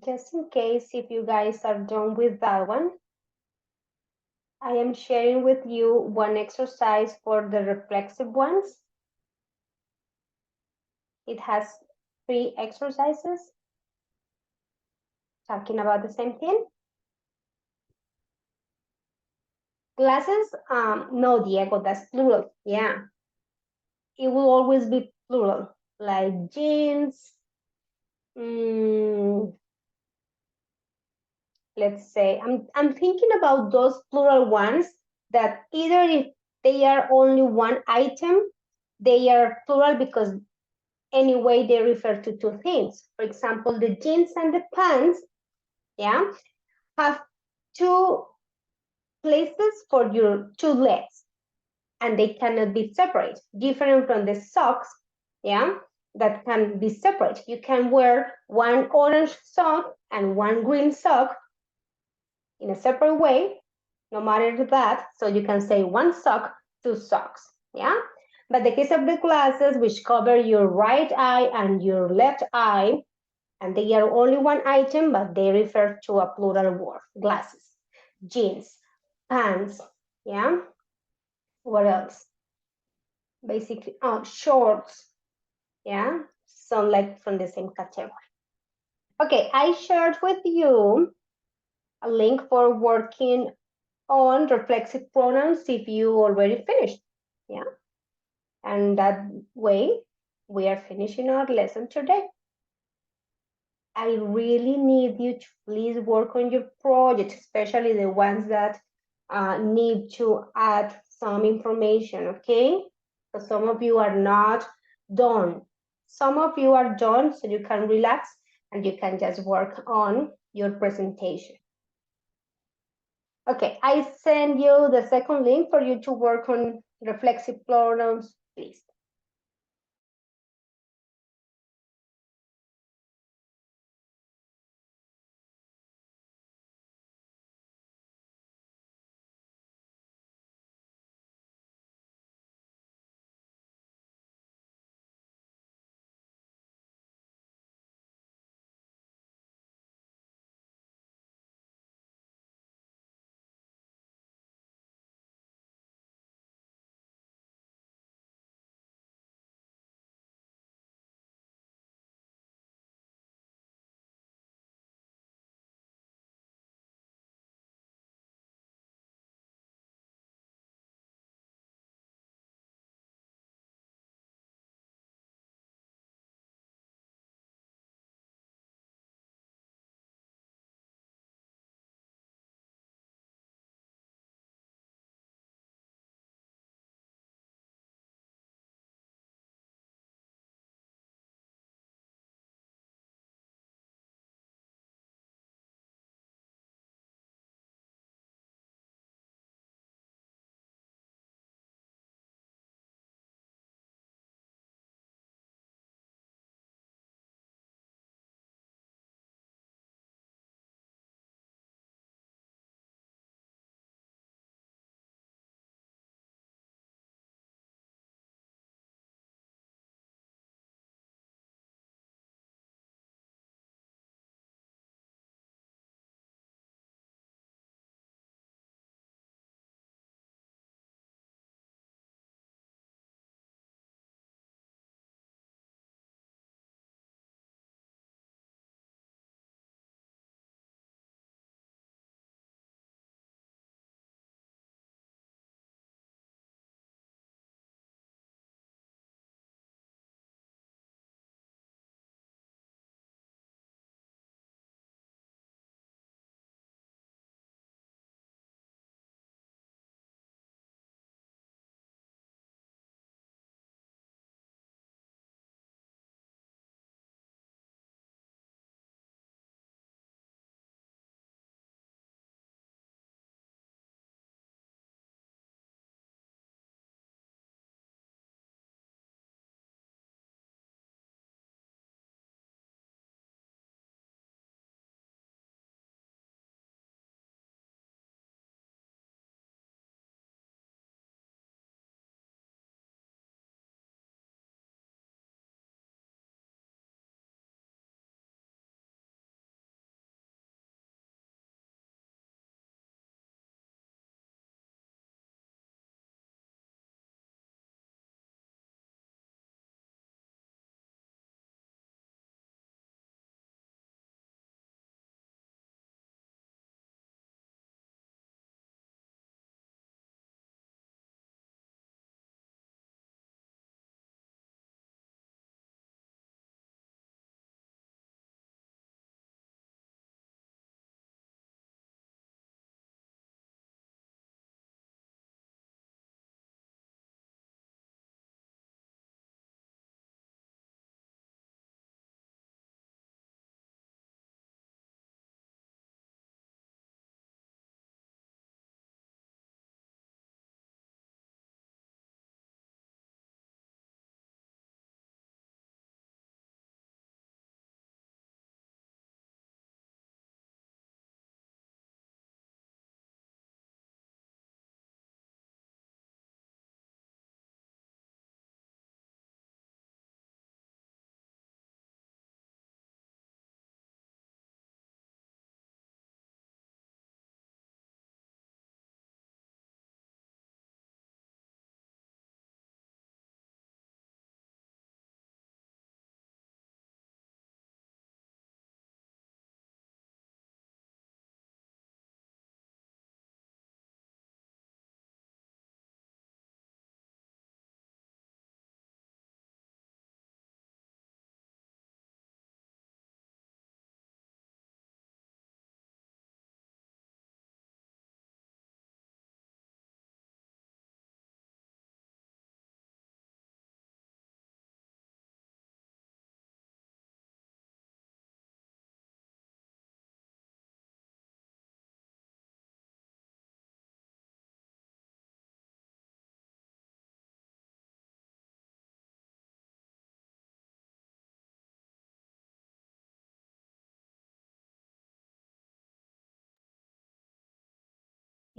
Just in case if you guys are done with that one, I am sharing with you one exercise for the reflexive ones. It has 3 exercises talking about the same thing. Glasses, no, Diego, that's plural. Yeah. It will always be plural, like jeans. Let's say, I'm thinking about those plural ones that either if they are only one item, they are plural because anyway they refer to 2 things. For example, the jeans and the pants, yeah, have 2 places for your 2 legs, and they cannot be separate, different from the socks, yeah, that can be separate. You can wear one orange sock and one green sock in a separate way, no matter that. So you can say 1 sock, 2 socks, yeah. But the case of the glasses, which cover your right eye and your left eye, and they are only one item, but they refer to a plural word, glasses, jeans, pants, yeah. What else? Basically, shorts, yeah. So like from the same category. Okay, I shared with you a link for working on reflexive pronouns if you already finished, yeah. And that way, we are finishing our lesson today. I really need you to please work on your project, especially the ones that need to add some information, okay? So some of you are not done. Some of you are done, so you can relax and you can just work on your presentation. Okay, I send you the second link for you to work on reflexive pronouns, please.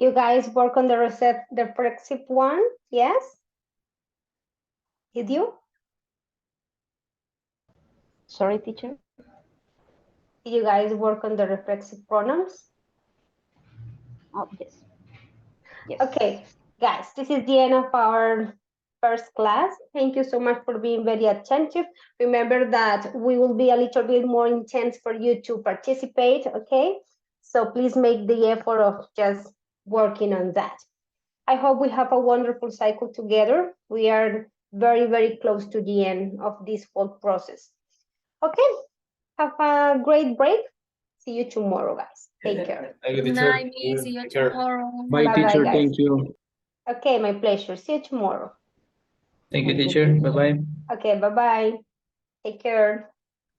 You guys work on the reflexive one, yes? Did you? Sorry, teacher. Did you guys work on the reflexive pronouns? Oh, yes. Yes. Okay, guys, this is the end of our first class. Thank you so much for being very attentive. Remember that we will be a little bit more intense for you to participate, okay? So please make the effort of just working on that. I hope we have a wonderful cycle together. We are very, very close to the end of this whole process. Okay, have a great break. See you tomorrow, guys. Take care. Thank you, Good teacher. night, miss. See you Take care. tomorrow. Bye, Bye-bye, teacher. guys. Thank you. Okay, my pleasure. See you tomorrow. Thank you, teacher. Bye-bye. Okay, bye-bye. Take care.